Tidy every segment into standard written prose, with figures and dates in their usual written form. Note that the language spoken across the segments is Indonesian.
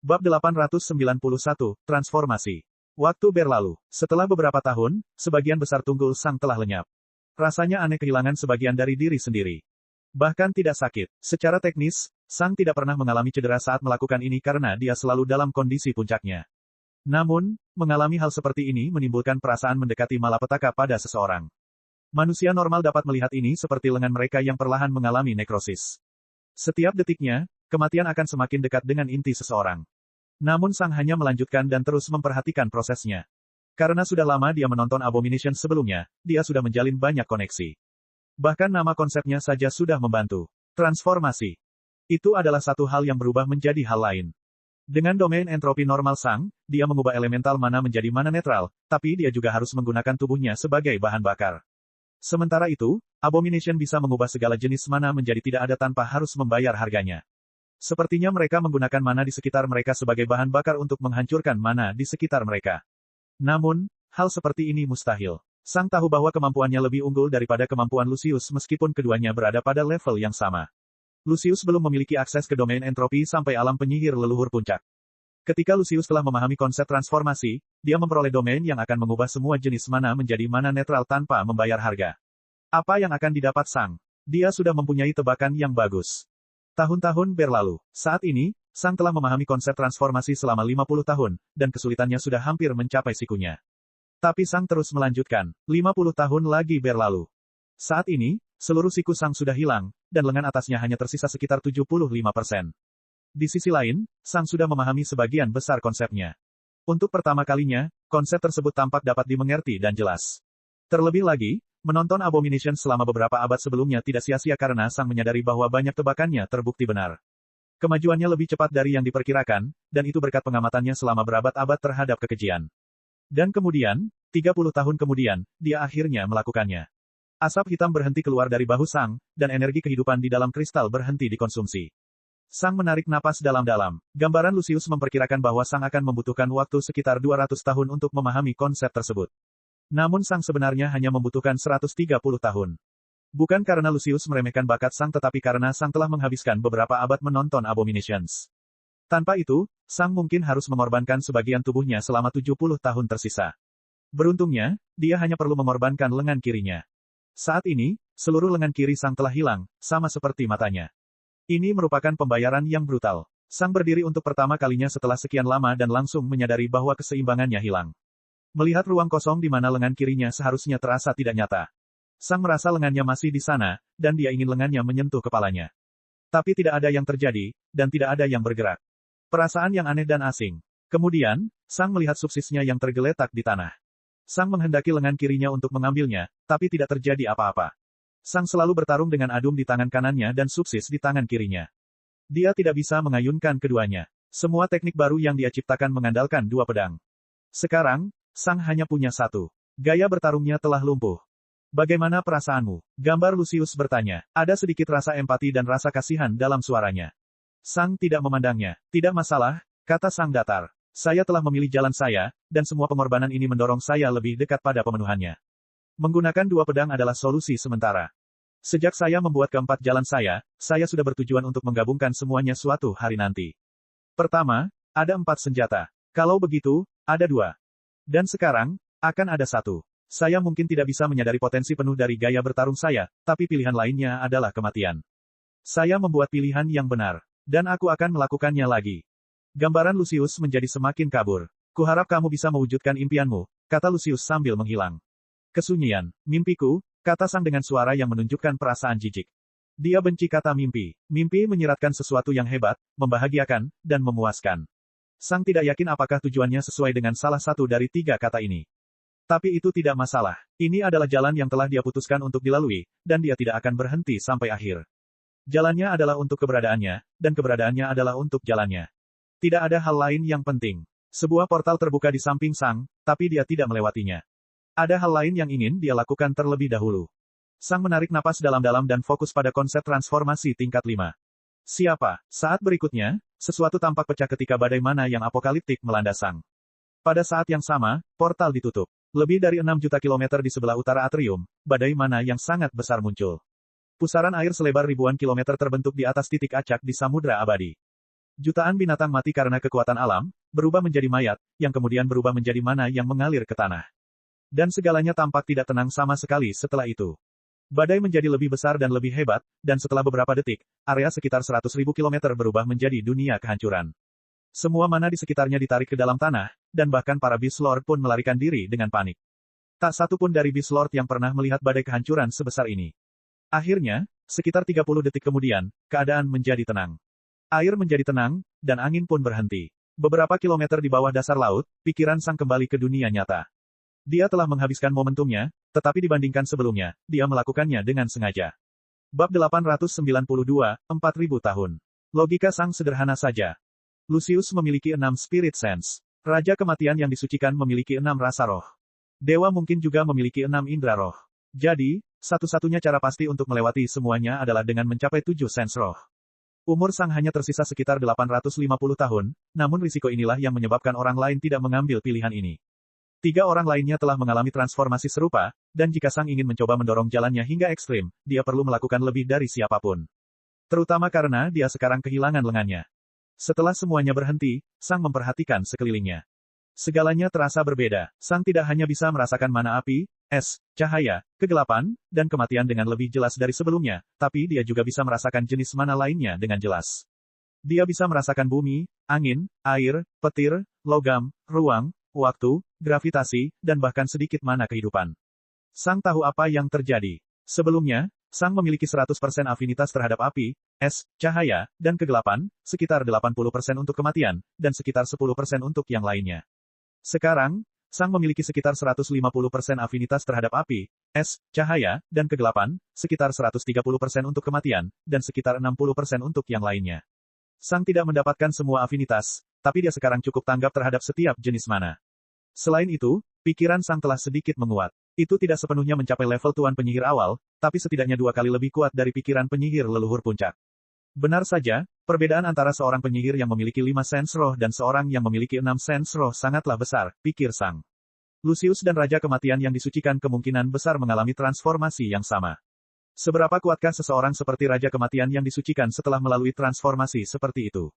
Bab 891, Transformasi. Waktu berlalu. Setelah beberapa tahun, sebagian besar tunggul Sang telah lenyap. Rasanya aneh kehilangan sebagian dari diri sendiri. Bahkan tidak sakit. Secara teknis, Sang tidak pernah mengalami cedera saat melakukan ini karena dia selalu dalam kondisi puncaknya. Namun, mengalami hal seperti ini menimbulkan perasaan mendekati malapetaka pada seseorang. Manusia normal dapat melihat ini seperti lengan mereka yang perlahan mengalami nekrosis. Setiap detiknya, kematian akan semakin dekat dengan inti seseorang. Namun Sang hanya melanjutkan dan terus memperhatikan prosesnya. Karena sudah lama dia menonton Abomination sebelumnya, dia sudah menjalin banyak koneksi. Bahkan nama konsepnya saja sudah membantu. Transformasi. Itu adalah satu hal yang berubah menjadi hal lain. Dengan domain entropi normal Sang, dia mengubah elemental mana menjadi mana netral, tapi dia juga harus menggunakan tubuhnya sebagai bahan bakar. Sementara itu, Abomination bisa mengubah segala jenis mana menjadi tidak ada tanpa harus membayar harganya. Sepertinya mereka menggunakan mana di sekitar mereka sebagai bahan bakar untuk menghancurkan mana di sekitar mereka. Namun, hal seperti ini mustahil. Sang tahu bahwa kemampuannya lebih unggul daripada kemampuan Lucius meskipun keduanya berada pada level yang sama. Lucius belum memiliki akses ke domain entropi sampai alam penyihir leluhur puncak. Ketika Lucius telah memahami konsep transformasi, dia memperoleh domain yang akan mengubah semua jenis mana menjadi mana netral tanpa membayar harga. Apa yang akan didapat Sang? Dia sudah mempunyai tebakan yang bagus. Tahun-tahun berlalu. Saat ini, Sang telah memahami konsep transformasi selama 50 tahun, dan kesulitannya sudah hampir mencapai sikunya. Tapi Sang terus melanjutkan. 50 tahun lagi berlalu. Saat ini, seluruh siku Sang sudah hilang, dan lengan atasnya hanya tersisa sekitar 75%. Di sisi lain, Sang sudah memahami sebagian besar konsepnya. Untuk pertama kalinya, konsep tersebut tampak dapat dimengerti dan jelas. Terlebih lagi, menonton Abomination selama beberapa abad sebelumnya tidak sia-sia karena Sang menyadari bahwa banyak tebakannya terbukti benar. Kemajuannya lebih cepat dari yang diperkirakan, dan itu berkat pengamatannya selama berabad-abad terhadap kekejian. Dan kemudian, 30 tahun kemudian, dia akhirnya melakukannya. Asap hitam berhenti keluar dari bahu Sang, dan energi kehidupan di dalam kristal berhenti dikonsumsi. Sang menarik napas dalam-dalam. Gambaran Lucius memperkirakan bahwa Sang akan membutuhkan waktu sekitar 200 tahun untuk memahami konsep tersebut. Namun Sang sebenarnya hanya membutuhkan 130 tahun. Bukan karena Lucius meremehkan bakat Sang tetapi karena Sang telah menghabiskan beberapa abad menonton Abominations. Tanpa itu, Sang mungkin harus mengorbankan sebagian tubuhnya selama 70 tahun tersisa. Beruntungnya, dia hanya perlu mengorbankan lengan kirinya. Saat ini, seluruh lengan kiri Sang telah hilang, sama seperti matanya. Ini merupakan pembayaran yang brutal. Sang berdiri untuk pertama kalinya setelah sekian lama dan langsung menyadari bahwa keseimbangannya hilang. Melihat ruang kosong di mana lengan kirinya seharusnya terasa tidak nyata. Sang merasa lengannya masih di sana, dan dia ingin lengannya menyentuh kepalanya. Tapi tidak ada yang terjadi, dan tidak ada yang bergerak. Perasaan yang aneh dan asing. Kemudian, Sang melihat subsisnya yang tergeletak di tanah. Sang menghendaki lengan kirinya untuk mengambilnya, tapi tidak terjadi apa-apa. Sang selalu bertarung dengan adum di tangan kanannya dan subsis di tangan kirinya. Dia tidak bisa mengayunkan keduanya. Semua teknik baru yang dia ciptakan mengandalkan dua pedang. Sekarang, Sang hanya punya satu. Gaya bertarungnya telah lumpuh. Bagaimana perasaanmu? Gambar Lucius bertanya. Ada sedikit rasa empati dan rasa kasihan dalam suaranya. Sang tidak memandangnya. Tidak masalah, kata Sang datar. Saya telah memilih jalan saya, dan semua pengorbanan ini mendorong saya lebih dekat pada pemenuhannya. Menggunakan dua pedang adalah solusi sementara. Sejak saya membuat keempat jalan saya sudah bertujuan untuk menggabungkan semuanya suatu hari nanti. Pertama, ada 4 senjata. Kalau begitu, ada 2. Dan sekarang, akan ada 1. Saya mungkin tidak bisa menyadari potensi penuh dari gaya bertarung saya, tapi pilihan lainnya adalah kematian. Saya membuat pilihan yang benar. Dan aku akan melakukannya lagi. Gambaran Lucius menjadi semakin kabur. Kuharap kamu bisa mewujudkan impianmu, kata Lucius sambil menghilang. Kesunyian, mimpiku, kata Sang dengan suara yang menunjukkan perasaan jijik. Dia benci kata mimpi. Mimpi menyiratkan sesuatu yang hebat, membahagiakan, dan memuaskan. Sang tidak yakin apakah tujuannya sesuai dengan salah satu dari 3 kata ini. Tapi itu tidak masalah. Ini adalah jalan yang telah dia putuskan untuk dilalui, dan dia tidak akan berhenti sampai akhir. Jalannya adalah untuk keberadaannya, dan keberadaannya adalah untuk jalannya. Tidak ada hal lain yang penting. Sebuah portal terbuka di samping Sang, tapi dia tidak melewatinya. Ada hal lain yang ingin dia lakukan terlebih dahulu. Sang menarik napas dalam-dalam dan fokus pada konsep transformasi tingkat 5. Siapa? Saat berikutnya, sesuatu tampak pecah ketika badai mana yang apokaliptik melanda Sang. Pada saat yang sama, portal ditutup. Lebih dari 6 juta kilometer di sebelah utara atrium, badai mana yang sangat besar muncul. Pusaran air selebar ribuan kilometer terbentuk di atas titik acak di Samudra Abadi. Jutaan binatang mati karena kekuatan alam, berubah menjadi mayat, yang kemudian berubah menjadi mana yang mengalir ke tanah. Dan segalanya tampak tidak tenang sama sekali setelah itu. Badai menjadi lebih besar dan lebih hebat, dan setelah beberapa detik, area sekitar 100.000 kilometer berubah menjadi dunia kehancuran. Semua mana di sekitarnya ditarik ke dalam tanah, dan bahkan para Beast Lord pun melarikan diri dengan panik. Tak satu pun dari Beast Lord yang pernah melihat badai kehancuran sebesar ini. Akhirnya, sekitar 30 detik kemudian, keadaan menjadi tenang. Air menjadi tenang, dan angin pun berhenti. Beberapa kilometer di bawah dasar laut, pikiran Sang kembali ke dunia nyata. Dia telah menghabiskan momentumnya, tetapi dibandingkan sebelumnya, dia melakukannya dengan sengaja. Bab 892, 4000 tahun. Logika Sang sederhana saja. Lucius memiliki 6 Spirit Sense. Raja Kematian yang disucikan memiliki 6 rasa roh. Dewa mungkin juga memiliki 6 indera roh. Jadi, satu-satunya cara pasti untuk melewati semuanya adalah dengan mencapai 7 sense roh. Umur Sang hanya tersisa sekitar 850 tahun, namun risiko inilah yang menyebabkan orang lain tidak mengambil pilihan ini. 3 orang lainnya telah mengalami transformasi serupa, dan jika Sang ingin mencoba mendorong jalannya hingga ekstrim, dia perlu melakukan lebih dari siapapun. Terutama karena dia sekarang kehilangan lengannya. Setelah semuanya berhenti, Sang memperhatikan sekelilingnya. Segalanya terasa berbeda. Sang tidak hanya bisa merasakan mana api, es, cahaya, kegelapan, dan kematian dengan lebih jelas dari sebelumnya, tapi dia juga bisa merasakan jenis mana lainnya dengan jelas. Dia bisa merasakan bumi, angin, air, petir, logam, ruang, waktu, gravitasi, dan bahkan sedikit mana kehidupan. Sang tahu apa yang terjadi. Sebelumnya, Sang memiliki 100% afinitas terhadap api, es, cahaya, dan kegelapan, sekitar 80% untuk kematian, dan sekitar 10% untuk yang lainnya. Sekarang, Sang memiliki sekitar 150% afinitas terhadap api, es, cahaya, dan kegelapan, sekitar 130% untuk kematian, dan sekitar 60% untuk yang lainnya. Sang tidak mendapatkan semua afinitas, tapi dia sekarang cukup tanggap terhadap setiap jenis mana. Selain itu, pikiran Sang telah sedikit menguat. Itu tidak sepenuhnya mencapai level Tuan Penyihir awal, tapi setidaknya 2 kali lebih kuat dari pikiran penyihir leluhur puncak. Benar saja, perbedaan antara seorang penyihir yang memiliki 5 sense roh dan seorang yang memiliki 6 sense roh sangatlah besar, pikir Sang. Lucius dan Raja Kematian yang disucikan kemungkinan besar mengalami transformasi yang sama. Seberapa kuatkah seseorang seperti Raja Kematian yang disucikan setelah melalui transformasi seperti itu?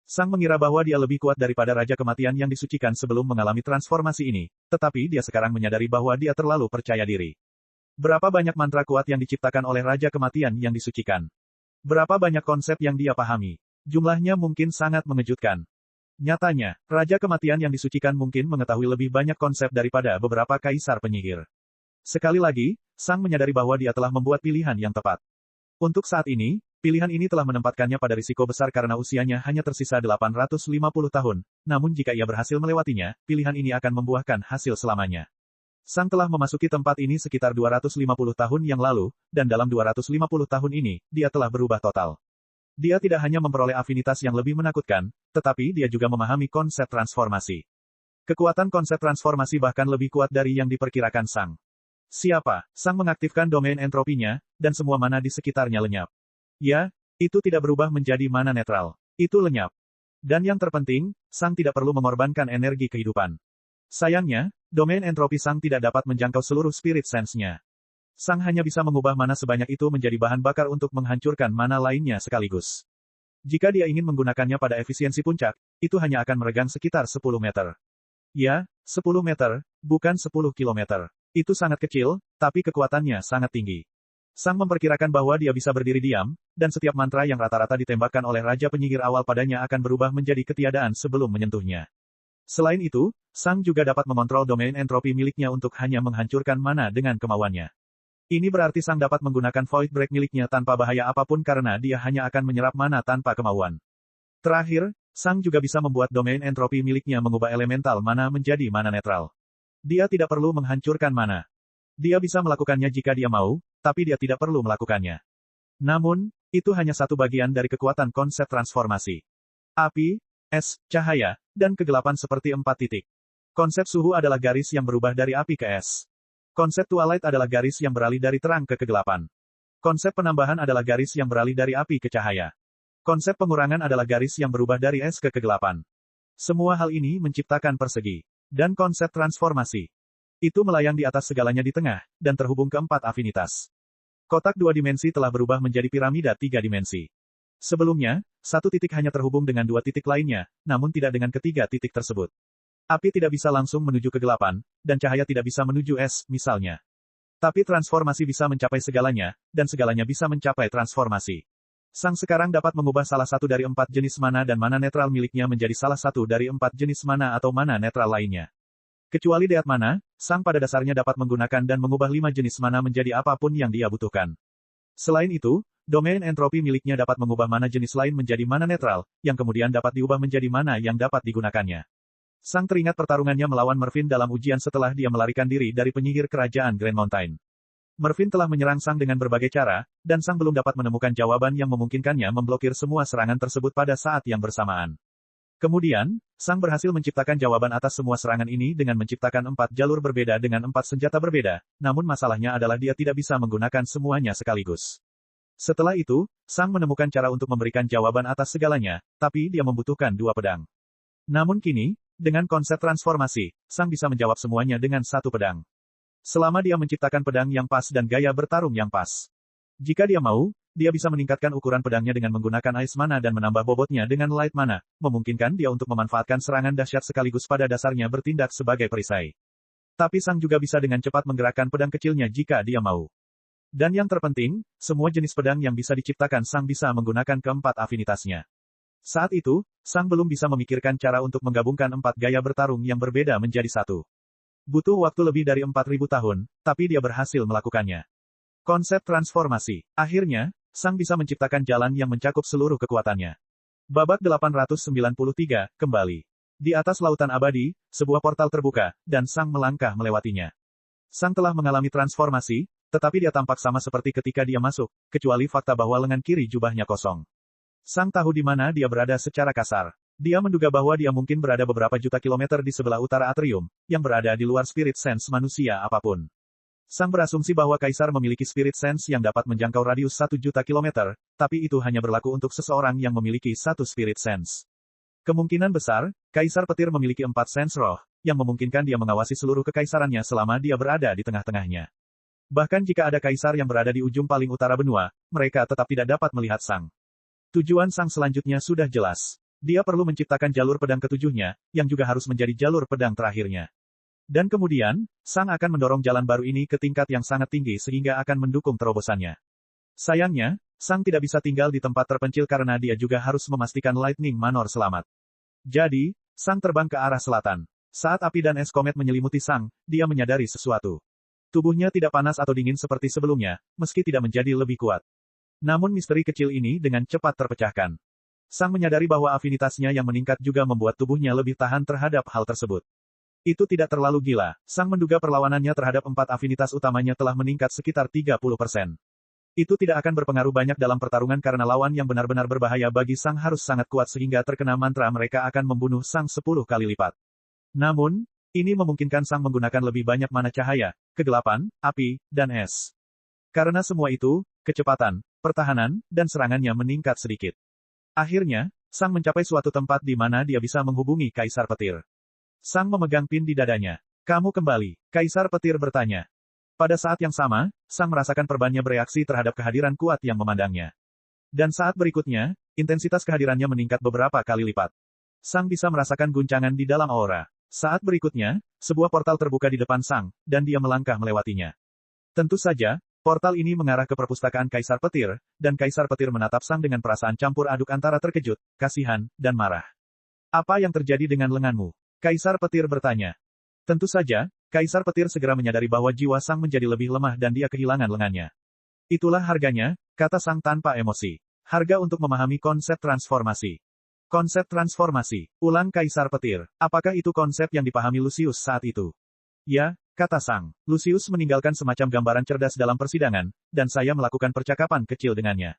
Sang mengira bahwa dia lebih kuat daripada Raja Kematian yang disucikan sebelum mengalami transformasi ini, tetapi dia sekarang menyadari bahwa dia terlalu percaya diri. Berapa banyak mantra kuat yang diciptakan oleh Raja Kematian yang disucikan? Berapa banyak konsep yang dia pahami? Jumlahnya mungkin sangat mengejutkan. Nyatanya, Raja Kematian yang disucikan mungkin mengetahui lebih banyak konsep daripada beberapa kaisar penyihir. Sekali lagi, Sang menyadari bahwa dia telah membuat pilihan yang tepat. Untuk saat ini, pilihan ini telah menempatkannya pada risiko besar karena usianya hanya tersisa 850 tahun, namun jika ia berhasil melewatinya, pilihan ini akan membuahkan hasil selamanya. Sang telah memasuki tempat ini sekitar 250 tahun yang lalu, dan dalam 250 tahun ini, dia telah berubah total. Dia tidak hanya memperoleh afinitas yang lebih menakutkan, tetapi dia juga memahami konsep transformasi. Kekuatan konsep transformasi bahkan lebih kuat dari yang diperkirakan Sang. Siapa? Sang mengaktifkan domain entropinya, dan semua mana di sekitarnya lenyap. Ya, itu tidak berubah menjadi mana netral. Itu lenyap. Dan yang terpenting, Sang tidak perlu mengorbankan energi kehidupan. Sayangnya, domain entropi Sang tidak dapat menjangkau seluruh spirit sense-nya. Sang hanya bisa mengubah mana sebanyak itu menjadi bahan bakar untuk menghancurkan mana lainnya sekaligus. Jika dia ingin menggunakannya pada efisiensi puncak, itu hanya akan meregang sekitar 10 meter. Ya, 10 meter, bukan 10 kilometer. Itu sangat kecil, tapi kekuatannya sangat tinggi. Sang memperkirakan bahwa dia bisa berdiri diam, dan setiap mantra yang rata-rata ditembakkan oleh Raja Penyihir awal padanya akan berubah menjadi ketiadaan sebelum menyentuhnya. Selain itu, Sang juga dapat mengontrol domain entropi miliknya untuk hanya menghancurkan mana dengan kemauannya. Ini berarti Sang dapat menggunakan Void Break miliknya tanpa bahaya apapun karena dia hanya akan menyerap mana tanpa kemauan. Terakhir, Sang juga bisa membuat domain entropi miliknya mengubah elemental mana menjadi mana netral. Dia tidak perlu menghancurkan mana. Dia bisa melakukannya jika dia mau, tapi dia tidak perlu melakukannya. Namun, itu hanya satu bagian dari kekuatan konsep transformasi. Api, es, cahaya, dan kegelapan seperti 4 titik. Konsep suhu adalah garis yang berubah dari api ke es. Konsep twilight adalah garis yang beralih dari terang ke kegelapan. Konsep penambahan adalah garis yang beralih dari api ke cahaya. Konsep pengurangan adalah garis yang berubah dari es ke kegelapan. Semua hal ini menciptakan persegi. Dan konsep transformasi. Itu melayang di atas segalanya di tengah, dan terhubung ke 4 afinitas. Kotak 2 dimensi telah berubah menjadi piramida 3 dimensi. Sebelumnya, satu titik hanya terhubung dengan dua titik lainnya, namun tidak dengan ketiga titik tersebut. Api tidak bisa langsung menuju kegelapan, dan cahaya tidak bisa menuju es, misalnya. Tapi transformasi bisa mencapai segalanya, dan segalanya bisa mencapai transformasi. Sang sekarang dapat mengubah salah satu dari 4 jenis mana dan mana netral miliknya menjadi salah satu dari 4 jenis mana atau mana netral lainnya. Kecuali Deat Mana, Sang pada dasarnya dapat menggunakan dan mengubah 5 jenis mana menjadi apapun yang dia butuhkan. Selain itu, domain entropi miliknya dapat mengubah mana jenis lain menjadi mana netral, yang kemudian dapat diubah menjadi mana yang dapat digunakannya. Sang teringat pertarungannya melawan Mervyn dalam ujian setelah dia melarikan diri dari penyihir kerajaan Grand Mountain. Mervyn telah menyerang Sang dengan berbagai cara, dan Sang belum dapat menemukan jawaban yang memungkinkannya memblokir semua serangan tersebut pada saat yang bersamaan. Kemudian, Sang berhasil menciptakan jawaban atas semua serangan ini dengan menciptakan 4 jalur berbeda dengan 4 senjata berbeda, namun masalahnya adalah dia tidak bisa menggunakan semuanya sekaligus. Setelah itu, Sang menemukan cara untuk memberikan jawaban atas segalanya, tapi dia membutuhkan 2 pedang. Namun kini, dengan konsep transformasi, Sang bisa menjawab semuanya dengan 1 pedang. Selama dia menciptakan pedang yang pas dan gaya bertarung yang pas. Jika dia mau, dia bisa meningkatkan ukuran pedangnya dengan menggunakan Ice Mana dan menambah bobotnya dengan Light Mana, memungkinkan dia untuk memanfaatkan serangan dahsyat sekaligus pada dasarnya bertindak sebagai perisai. Tapi Sang juga bisa dengan cepat menggerakkan pedang kecilnya jika dia mau. Dan yang terpenting, semua jenis pedang yang bisa diciptakan Sang bisa menggunakan keempat afinitasnya. Saat itu, Sang belum bisa memikirkan cara untuk menggabungkan 4 gaya bertarung yang berbeda menjadi satu. Butuh waktu lebih dari 4.000 tahun, tapi dia berhasil melakukannya. Konsep transformasi. Akhirnya, Sang bisa menciptakan jalan yang mencakup seluruh kekuatannya. Babak 893, kembali. Di atas lautan abadi, sebuah portal terbuka, dan Sang melangkah melewatinya. Sang telah mengalami transformasi, tetapi dia tampak sama seperti ketika dia masuk, kecuali fakta bahwa lengan kiri jubahnya kosong. Sang tahu di mana dia berada secara kasar. Dia menduga bahwa dia mungkin berada beberapa juta kilometer di sebelah utara atrium, yang berada di luar spirit sense manusia apapun. Sang berasumsi bahwa Kaisar memiliki spirit sense yang dapat menjangkau radius 1 juta kilometer, tapi itu hanya berlaku untuk seseorang yang memiliki 1 spirit sense. Kemungkinan besar, Kaisar Petir memiliki 4 sense roh, yang memungkinkan dia mengawasi seluruh kekaisarannya selama dia berada di tengah-tengahnya. Bahkan jika ada Kaisar yang berada di ujung paling utara benua, mereka tetap tidak dapat melihat Sang. Tujuan Sang selanjutnya sudah jelas. Dia perlu menciptakan jalur pedang ketujuhnya, yang juga harus menjadi jalur pedang terakhirnya. Dan kemudian, Sang akan mendorong jalan baru ini ke tingkat yang sangat tinggi sehingga akan mendukung terobosannya. Sayangnya, Sang tidak bisa tinggal di tempat terpencil karena dia juga harus memastikan Lightning Manor selamat. Jadi, Sang terbang ke arah selatan. Saat api dan es komet menyelimuti Sang, dia menyadari sesuatu. Tubuhnya tidak panas atau dingin seperti sebelumnya, meski tidak menjadi lebih kuat. Namun misteri kecil ini dengan cepat terpecahkan. Sang menyadari bahwa afinitasnya yang meningkat juga membuat tubuhnya lebih tahan terhadap hal tersebut. Itu tidak terlalu gila. Sang menduga perlawanannya terhadap 4 afinitas utamanya telah meningkat sekitar 30%. Itu tidak akan berpengaruh banyak dalam pertarungan karena lawan yang benar-benar berbahaya bagi Sang harus sangat kuat sehingga terkena mantra mereka akan membunuh Sang 10 kali lipat. Namun, ini memungkinkan Sang menggunakan lebih banyak mana cahaya, kegelapan, api, dan es. Karena semua itu, kecepatan, pertahanan, dan serangannya meningkat sedikit. Akhirnya, Sang mencapai suatu tempat di mana dia bisa menghubungi Kaisar Petir. Sang memegang pin di dadanya. Kamu kembali, Kaisar Petir bertanya. Pada saat yang sama, Sang merasakan perbannya bereaksi terhadap kehadiran kuat yang memandangnya. Dan saat berikutnya, intensitas kehadirannya meningkat beberapa kali lipat. Sang bisa merasakan guncangan di dalam aura. Saat berikutnya, sebuah portal terbuka di depan Sang, dan dia melangkah melewatinya. Tentu saja, portal ini mengarah ke perpustakaan Kaisar Petir, dan Kaisar Petir menatap Sang dengan perasaan campur aduk antara terkejut, kasihan, dan marah. Apa yang terjadi dengan lenganmu? Kaisar Petir bertanya. Tentu saja, Kaisar Petir segera menyadari bahwa jiwa Sang menjadi lebih lemah dan dia kehilangan lengannya. Itulah harganya, kata Sang tanpa emosi. Harga untuk memahami konsep transformasi. Konsep transformasi, ulang Kaisar Petir. Apakah itu konsep yang dipahami Lucius saat itu? Ya, kata Sang. Lucius meninggalkan semacam gambaran cerdas dalam persidangan, dan saya melakukan percakapan kecil dengannya.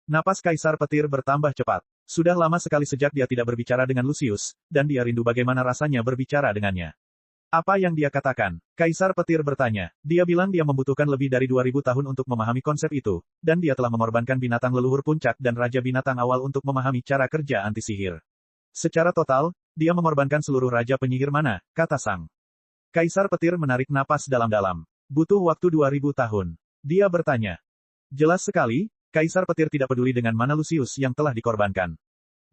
Napas Kaisar Petir bertambah cepat. Sudah lama sekali sejak dia tidak berbicara dengan Lucius, dan dia rindu bagaimana rasanya berbicara dengannya. Apa yang dia katakan? Kaisar Petir bertanya. Dia bilang dia membutuhkan lebih dari 2000 tahun untuk memahami konsep itu, dan dia telah mengorbankan binatang leluhur puncak dan raja binatang awal untuk memahami cara kerja anti-sihir. Secara total, dia mengorbankan seluruh raja penyihir mana, kata Sang. Kaisar Petir menarik napas dalam-dalam. Butuh waktu 2000 tahun. Dia bertanya. Jelas sekali, Kaisar Petir tidak peduli dengan mana Lucius yang telah dikorbankan.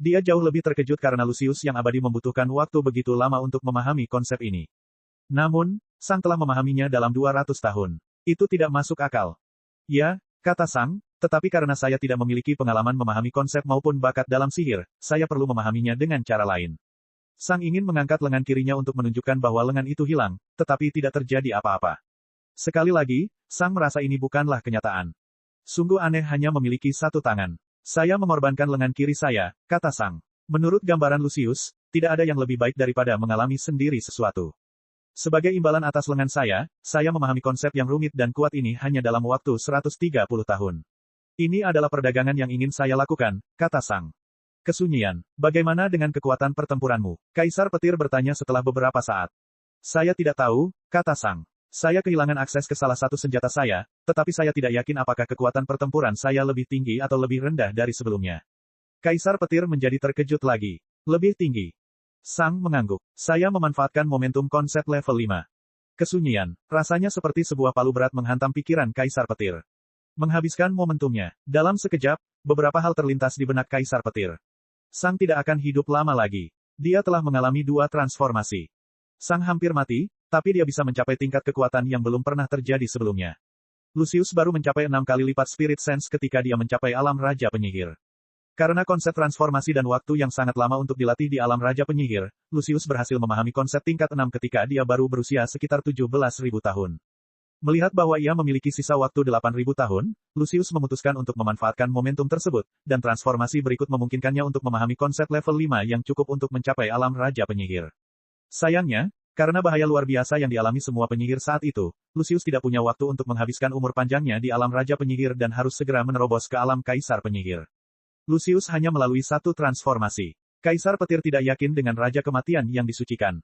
Dia jauh lebih terkejut karena Lucius yang abadi membutuhkan waktu begitu lama untuk memahami konsep ini. Namun, Sang telah memahaminya dalam 200 tahun. Itu tidak masuk akal. Ya, kata Sang, tetapi karena saya tidak memiliki pengalaman memahami konsep maupun bakat dalam sihir, saya perlu memahaminya dengan cara lain. Sang ingin mengangkat lengan kirinya untuk menunjukkan bahwa lengan itu hilang, tetapi tidak terjadi apa-apa. Sekali lagi, Sang merasa ini bukanlah kenyataan. Sungguh aneh hanya memiliki satu tangan. Saya mengorbankan lengan kiri saya, kata Sang. Menurut gambaran Lucius, tidak ada yang lebih baik daripada mengalami sendiri sesuatu. Sebagai imbalan atas lengan saya memahami konsep yang rumit dan kuat ini hanya dalam waktu 130 tahun. Ini adalah perdagangan yang ingin saya lakukan, kata Sang. Kesunyian. Bagaimana dengan kekuatan pertempuranmu? Kaisar Petir bertanya setelah beberapa saat. Saya tidak tahu, kata Sang. Saya kehilangan akses ke salah satu senjata saya, tetapi saya tidak yakin apakah kekuatan pertempuran saya lebih tinggi atau lebih rendah dari sebelumnya. Kaisar Petir menjadi terkejut lagi. Lebih tinggi. Sang mengangguk. Saya memanfaatkan momentum konsep level 5. Kesunyian. Rasanya seperti sebuah palu berat menghantam pikiran Kaisar Petir. Menghabiskan momentumnya. Dalam sekejap, beberapa hal terlintas di benak Kaisar Petir. Sang tidak akan hidup lama lagi. Dia telah mengalami 2 transformasi. Sang hampir mati, tapi dia bisa mencapai tingkat kekuatan yang belum pernah terjadi sebelumnya. Lucius baru mencapai 6 kali lipat Spirit Sense ketika dia mencapai alam Raja Penyihir. Karena konsep transformasi dan waktu yang sangat lama untuk dilatih di alam Raja Penyihir, Lucius berhasil memahami konsep tingkat 6 ketika dia baru berusia sekitar 17.000 tahun. Melihat bahwa ia memiliki sisa waktu 8.000 tahun, Lucius memutuskan untuk memanfaatkan momentum tersebut, dan transformasi berikut memungkinkannya untuk memahami konsep level 5 yang cukup untuk mencapai alam Raja Penyihir. Sayangnya, karena bahaya luar biasa yang dialami semua penyihir saat itu, Lucius tidak punya waktu untuk menghabiskan umur panjangnya di alam Raja Penyihir dan harus segera menerobos ke alam Kaisar Penyihir. Lucius hanya melalui satu transformasi. Kaisar Petir tidak yakin dengan Raja Kematian yang disucikan.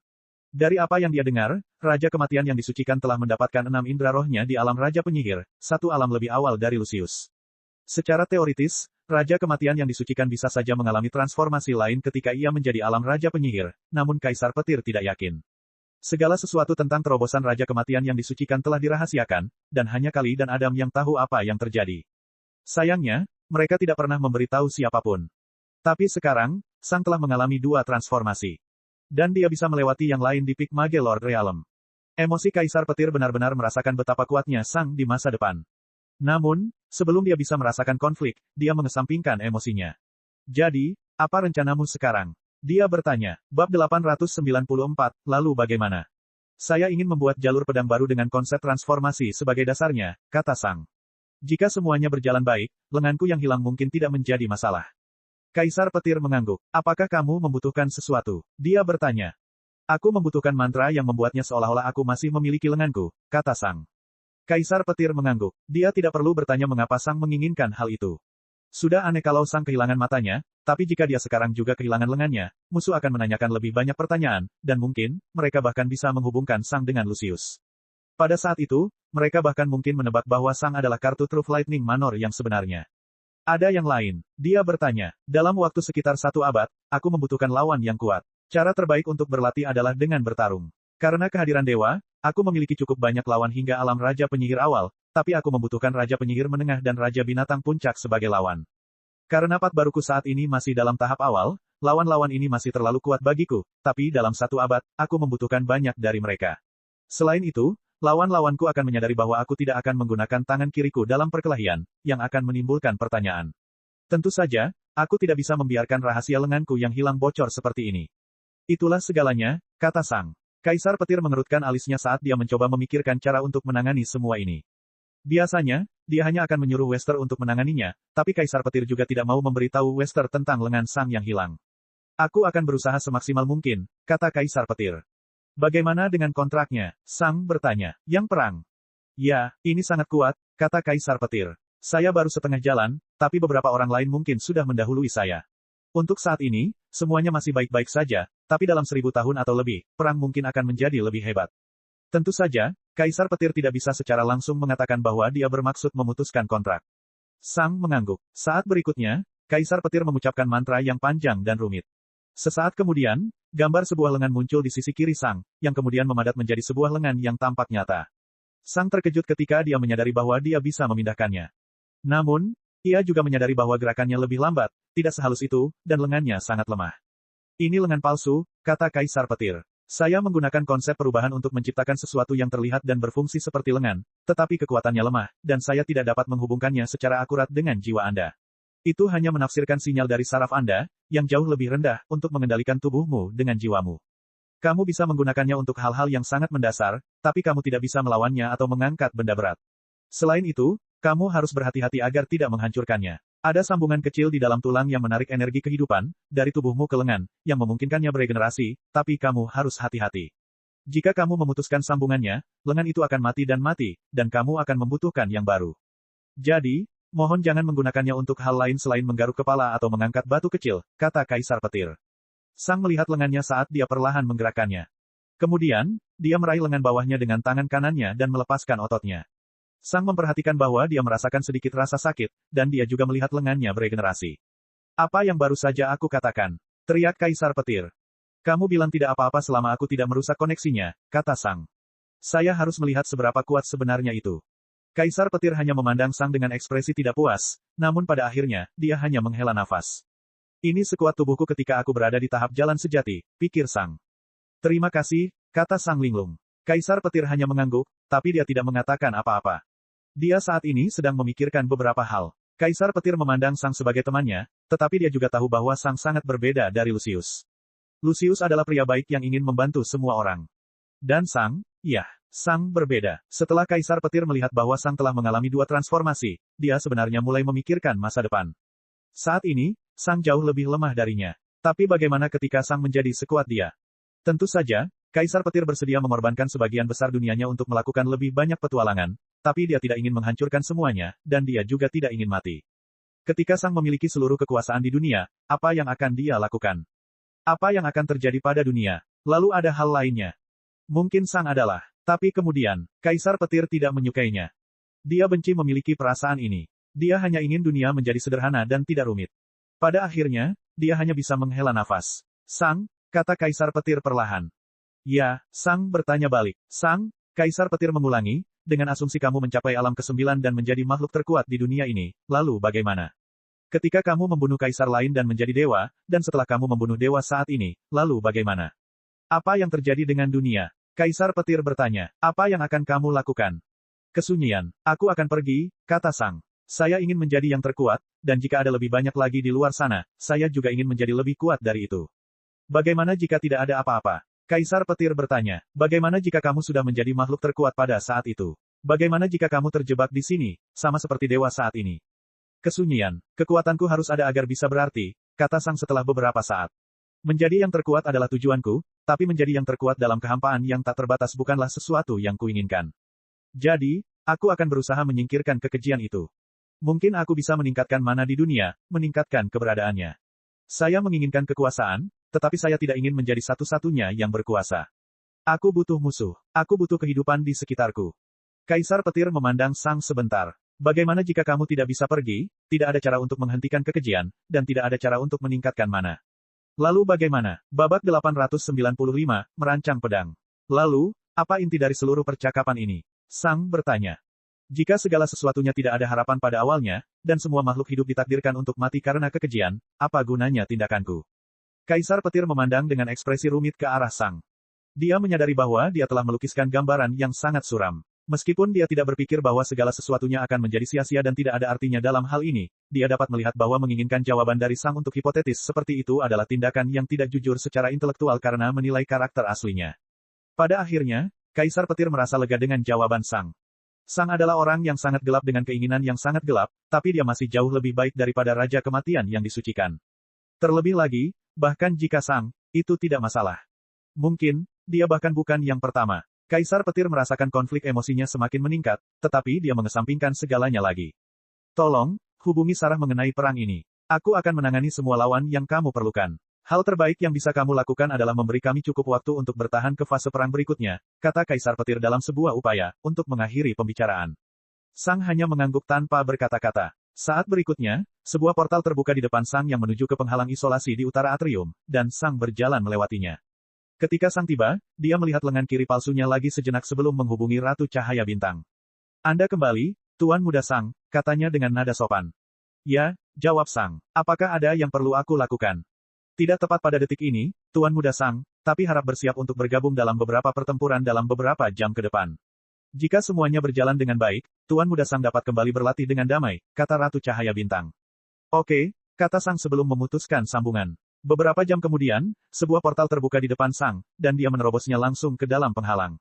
Dari apa yang dia dengar, Raja Kematian yang disucikan telah mendapatkan 6 indera rohnya di alam Raja Penyihir, satu alam lebih awal dari Lucius. Secara teoritis, Raja Kematian yang disucikan bisa saja mengalami transformasi lain ketika ia menjadi alam Raja Penyihir, namun Kaisar Petir tidak yakin. Segala sesuatu tentang terobosan Raja Kematian yang disucikan telah dirahasiakan, dan hanya Kali dan Adam yang tahu apa yang terjadi. Sayangnya, mereka tidak pernah memberitahu siapapun. Tapi sekarang, Sang telah mengalami 2 transformasi. Dan dia bisa melewati yang lain di Peak Mage Lord Realm. Emosi Kaisar Petir benar-benar merasakan betapa kuatnya Sang di masa depan. Namun, sebelum dia bisa merasakan konflik, dia mengesampingkan emosinya. Jadi, apa rencanamu sekarang? Dia bertanya. Bab 894, lalu bagaimana? Saya ingin membuat jalur pedang baru dengan konsep transformasi sebagai dasarnya, kata Sang. Jika semuanya berjalan baik, lenganku yang hilang mungkin tidak menjadi masalah. Kaisar Petir mengangguk. Apakah kamu membutuhkan sesuatu? Dia bertanya. Aku membutuhkan mantra yang membuatnya seolah-olah aku masih memiliki lenganku, kata Sang. Kaisar Petir mengangguk. Dia tidak perlu bertanya mengapa Sang menginginkan hal itu. Sudah aneh kalau Sang kehilangan matanya, tapi jika dia sekarang juga kehilangan lengannya, musuh akan menanyakan lebih banyak pertanyaan, dan mungkin, mereka bahkan bisa menghubungkan Sang dengan Lucius. Pada saat itu, mereka bahkan mungkin menebak bahwa Sang adalah kartu Truth Lightning Manor yang sebenarnya. Ada yang lain. Dia bertanya. Dalam waktu sekitar 1 abad, aku membutuhkan lawan yang kuat. Cara terbaik untuk berlatih adalah dengan bertarung. Karena kehadiran dewa, aku memiliki cukup banyak lawan hingga alam Raja Penyihir awal, tapi aku membutuhkan Raja Penyihir Menengah dan Raja Binatang Puncak sebagai lawan. Karena pat baruku saat ini masih dalam tahap awal, lawan-lawan ini masih terlalu kuat bagiku, tapi dalam 1 abad, aku membutuhkan banyak dari mereka. Selain itu, lawan-lawanku akan menyadari bahwa aku tidak akan menggunakan tangan kiriku dalam perkelahian, yang akan menimbulkan pertanyaan. Tentu saja, aku tidak bisa membiarkan rahasia lenganku yang hilang bocor seperti ini. Itulah segalanya, kata Sang. Kaisar Petir mengerutkan alisnya saat dia mencoba memikirkan cara untuk menangani semua ini. Biasanya, dia hanya akan menyuruh Wester untuk menanganinya, tapi Kaisar Petir juga tidak mau memberitahu Wester tentang lengan Sang yang hilang. Aku akan berusaha semaksimal mungkin, kata Kaisar Petir. Bagaimana dengan kontraknya? Sang bertanya. Yang perang. Ya, ini sangat kuat, kata Kaisar Petir. Saya baru setengah jalan, tapi beberapa orang lain mungkin sudah mendahului saya. Untuk saat ini, semuanya masih baik-baik saja, tapi dalam 1000 tahun atau lebih, perang mungkin akan menjadi lebih hebat. Tentu saja, Kaisar Petir tidak bisa secara langsung mengatakan bahwa dia bermaksud memutuskan kontrak. Sang mengangguk. Saat berikutnya, Kaisar Petir mengucapkan mantra yang panjang dan rumit. Sesaat kemudian, gambar sebuah lengan muncul di sisi kiri Sang, yang kemudian memadat menjadi sebuah lengan yang tampak nyata. Sang terkejut ketika dia menyadari bahwa dia bisa memindahkannya. Namun, Ia juga menyadari bahwa gerakannya lebih lambat, tidak sehalus itu, dan lengannya sangat lemah. Ini lengan palsu, kata Kaisar Petir. Saya menggunakan konsep perubahan untuk menciptakan sesuatu yang terlihat dan berfungsi seperti lengan, tetapi kekuatannya lemah, dan saya tidak dapat menghubungkannya secara akurat dengan jiwa Anda. Itu hanya menafsirkan sinyal dari saraf Anda, yang jauh lebih rendah, untuk mengendalikan tubuhmu dengan jiwamu. Kamu bisa menggunakannya untuk hal-hal yang sangat mendasar, tapi kamu tidak bisa melawannya atau mengangkat benda berat. Selain itu, kamu harus berhati-hati agar tidak menghancurkannya. Ada sambungan kecil di dalam tulang yang menarik energi kehidupan, dari tubuhmu ke lengan, yang memungkinkannya beregenerasi, tapi kamu harus hati-hati. Jika kamu memutuskan sambungannya, lengan itu akan mati, dan kamu akan membutuhkan yang baru. Jadi, mohon jangan menggunakannya untuk hal lain selain menggaruk kepala atau mengangkat batu kecil, kata Kaisar Petir. Sang melihat lengannya saat dia perlahan menggerakkannya. Kemudian, dia meraih lengan bawahnya dengan tangan kanannya dan melepaskan ototnya. Sang memperhatikan bahwa dia merasakan sedikit rasa sakit, dan dia juga melihat lengannya beregenerasi. Apa yang baru saja aku katakan? Teriak Kaisar Petir. Kamu bilang tidak apa-apa selama aku tidak merusak koneksinya, kata Sang. Saya harus melihat seberapa kuat sebenarnya itu. Kaisar Petir hanya memandang Sang dengan ekspresi tidak puas, namun pada akhirnya, dia hanya menghela nafas. Ini sekuat tubuhku ketika aku berada di tahap jalan sejati, pikir Sang. Terima kasih, kata Sang Linglung. Kaisar Petir hanya mengangguk, tapi dia tidak mengatakan apa-apa. Dia saat ini sedang memikirkan beberapa hal. Kaisar Petir memandang Sang sebagai temannya, tetapi dia juga tahu bahwa Sang sangat berbeda dari Lucius. Lucius adalah pria baik yang ingin membantu semua orang. Dan Sang, Sang berbeda. Setelah Kaisar Petir melihat bahwa Sang telah mengalami 2 transformasi, dia sebenarnya mulai memikirkan masa depan. Saat ini, Sang jauh lebih lemah darinya. Tapi bagaimana ketika Sang menjadi sekuat dia? Tentu saja, Kaisar Petir bersedia mengorbankan sebagian besar dunianya untuk melakukan lebih banyak petualangan, tapi dia tidak ingin menghancurkan semuanya, dan dia juga tidak ingin mati. Ketika Sang memiliki seluruh kekuasaan di dunia, apa yang akan dia lakukan? Apa yang akan terjadi pada dunia? Lalu ada hal lainnya. Mungkin Sang adalah. Tapi kemudian, Kaisar Petir tidak menyukainya. Dia benci memiliki perasaan ini. Dia hanya ingin dunia menjadi sederhana dan tidak rumit. Pada akhirnya, dia hanya bisa menghela nafas. Sang, kata Kaisar Petir perlahan. Ya, Sang bertanya balik. Sang, Kaisar Petir mengulangi, dengan asumsi kamu mencapai alam ke-9 dan menjadi makhluk terkuat di dunia ini, lalu bagaimana? Ketika kamu membunuh kaisar lain dan menjadi dewa, dan setelah kamu membunuh dewa saat ini, lalu bagaimana? Apa yang terjadi dengan dunia? Kaisar Petir bertanya, apa yang akan kamu lakukan? Kesunyian, aku akan pergi, kata Sang. Saya ingin menjadi yang terkuat, dan jika ada lebih banyak lagi di luar sana, saya juga ingin menjadi lebih kuat dari itu. Bagaimana jika tidak ada apa-apa? Kaisar Petir bertanya, bagaimana jika kamu sudah menjadi makhluk terkuat pada saat itu? Bagaimana jika kamu terjebak di sini, sama seperti dewa saat ini? Kesunyian, kekuatanku harus ada agar bisa berarti, kata Sang setelah beberapa saat. Menjadi yang terkuat adalah tujuanku, tapi menjadi yang terkuat dalam kehampaan yang tak terbatas bukanlah sesuatu yang kuinginkan. Jadi, aku akan berusaha menyingkirkan kekejian itu. Mungkin aku bisa meningkatkan mana di dunia, meningkatkan keberadaannya. Saya menginginkan kekuasaan, tetapi saya tidak ingin menjadi satu-satunya yang berkuasa. Aku butuh musuh. Aku butuh kehidupan di sekitarku. Kaisar Petir memandang Sang sebentar. Bagaimana jika kamu tidak bisa pergi, tidak ada cara untuk menghentikan kekejian, dan tidak ada cara untuk meningkatkan mana? Lalu bagaimana? Babak 895, merancang pedang. Lalu, apa inti dari seluruh percakapan ini? Sang bertanya. Jika segala sesuatunya tidak ada harapan pada awalnya, dan semua makhluk hidup ditakdirkan untuk mati karena kekejian, apa gunanya tindakanku? Kaisar Petir memandang dengan ekspresi rumit ke arah Sang. Dia menyadari bahwa dia telah melukiskan gambaran yang sangat suram. Meskipun dia tidak berpikir bahwa segala sesuatunya akan menjadi sia-sia dan tidak ada artinya dalam hal ini, dia dapat melihat bahwa menginginkan jawaban dari Sang untuk hipotetis seperti itu adalah tindakan yang tidak jujur secara intelektual karena menilai karakter aslinya. Pada akhirnya, Kaisar Petir merasa lega dengan jawaban Sang. Sang adalah orang yang sangat gelap dengan keinginan yang sangat gelap, tapi dia masih jauh lebih baik daripada Raja Kematian yang disucikan. Terlebih lagi, bahkan jika Sang, itu tidak masalah. Mungkin, dia bahkan bukan yang pertama. Kaisar Petir merasakan konflik emosinya semakin meningkat, tetapi dia mengesampingkan segalanya lagi. Tolong, hubungi Sarah mengenai perang ini. Aku akan menangani semua lawan yang kamu perlukan. Hal terbaik yang bisa kamu lakukan adalah memberi kami cukup waktu untuk bertahan ke fase perang berikutnya, kata Kaisar Petir dalam sebuah upaya, untuk mengakhiri pembicaraan. Sang hanya mengangguk tanpa berkata-kata. Saat berikutnya, sebuah portal terbuka di depan Sang yang menuju ke penghalang isolasi di utara atrium, dan Sang berjalan melewatinya. Ketika Sang tiba, dia melihat lengan kiri palsunya lagi sejenak sebelum menghubungi Ratu Cahaya Bintang. Anda kembali, Tuan Muda Sang, katanya dengan nada sopan. Ya, jawab Sang. Apakah ada yang perlu aku lakukan? Tidak tepat pada detik ini, Tuan Muda Sang, tapi harap bersiap untuk bergabung dalam beberapa pertempuran dalam beberapa jam ke depan. Jika semuanya berjalan dengan baik, Tuan Muda Sang dapat kembali berlatih dengan damai, kata Ratu Cahaya Bintang. Oke, kata Sang sebelum memutuskan sambungan. Beberapa jam kemudian, sebuah portal terbuka di depan Sang, dan dia menerobosnya langsung ke dalam penghalang.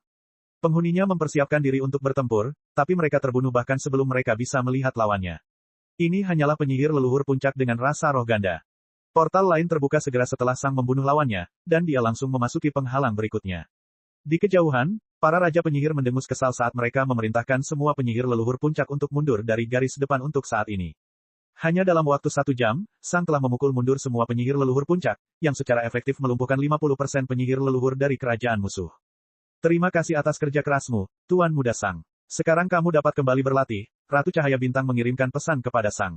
Penghuninya mempersiapkan diri untuk bertempur, tapi mereka terbunuh bahkan sebelum mereka bisa melihat lawannya. Ini hanyalah penyihir leluhur puncak dengan rasa roh ganda. Portal lain terbuka segera setelah Sang membunuh lawannya, dan dia langsung memasuki penghalang berikutnya. Di kejauhan, para raja penyihir mendengus kesal saat mereka memerintahkan semua penyihir leluhur puncak untuk mundur dari garis depan untuk saat ini. Hanya dalam waktu 1 jam, Sang telah memukul mundur semua penyihir leluhur puncak, yang secara efektif melumpuhkan 50% penyihir leluhur dari kerajaan musuh. Terima kasih atas kerja kerasmu, Tuan Muda Sang. Sekarang kamu dapat kembali berlatih, Ratu Cahaya Bintang mengirimkan pesan kepada Sang.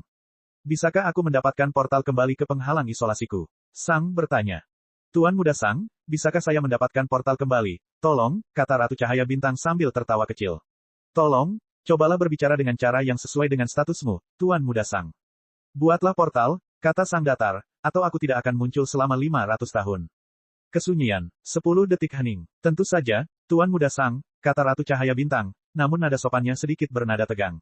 Bisakah aku mendapatkan portal kembali ke penghalang isolasiku? Sang bertanya. Tuan Muda Sang, bisakah saya mendapatkan portal kembali? Tolong, kata Ratu Cahaya Bintang sambil tertawa kecil. Tolong, cobalah berbicara dengan cara yang sesuai dengan statusmu, Tuan Muda Sang. Buatlah portal, kata Sang datar, atau aku tidak akan muncul selama 500 tahun. Kesunyian. 10 detik hening. Tentu saja, Tuan Muda Sang, kata Ratu Cahaya Bintang, namun nada sopannya sedikit bernada tegang.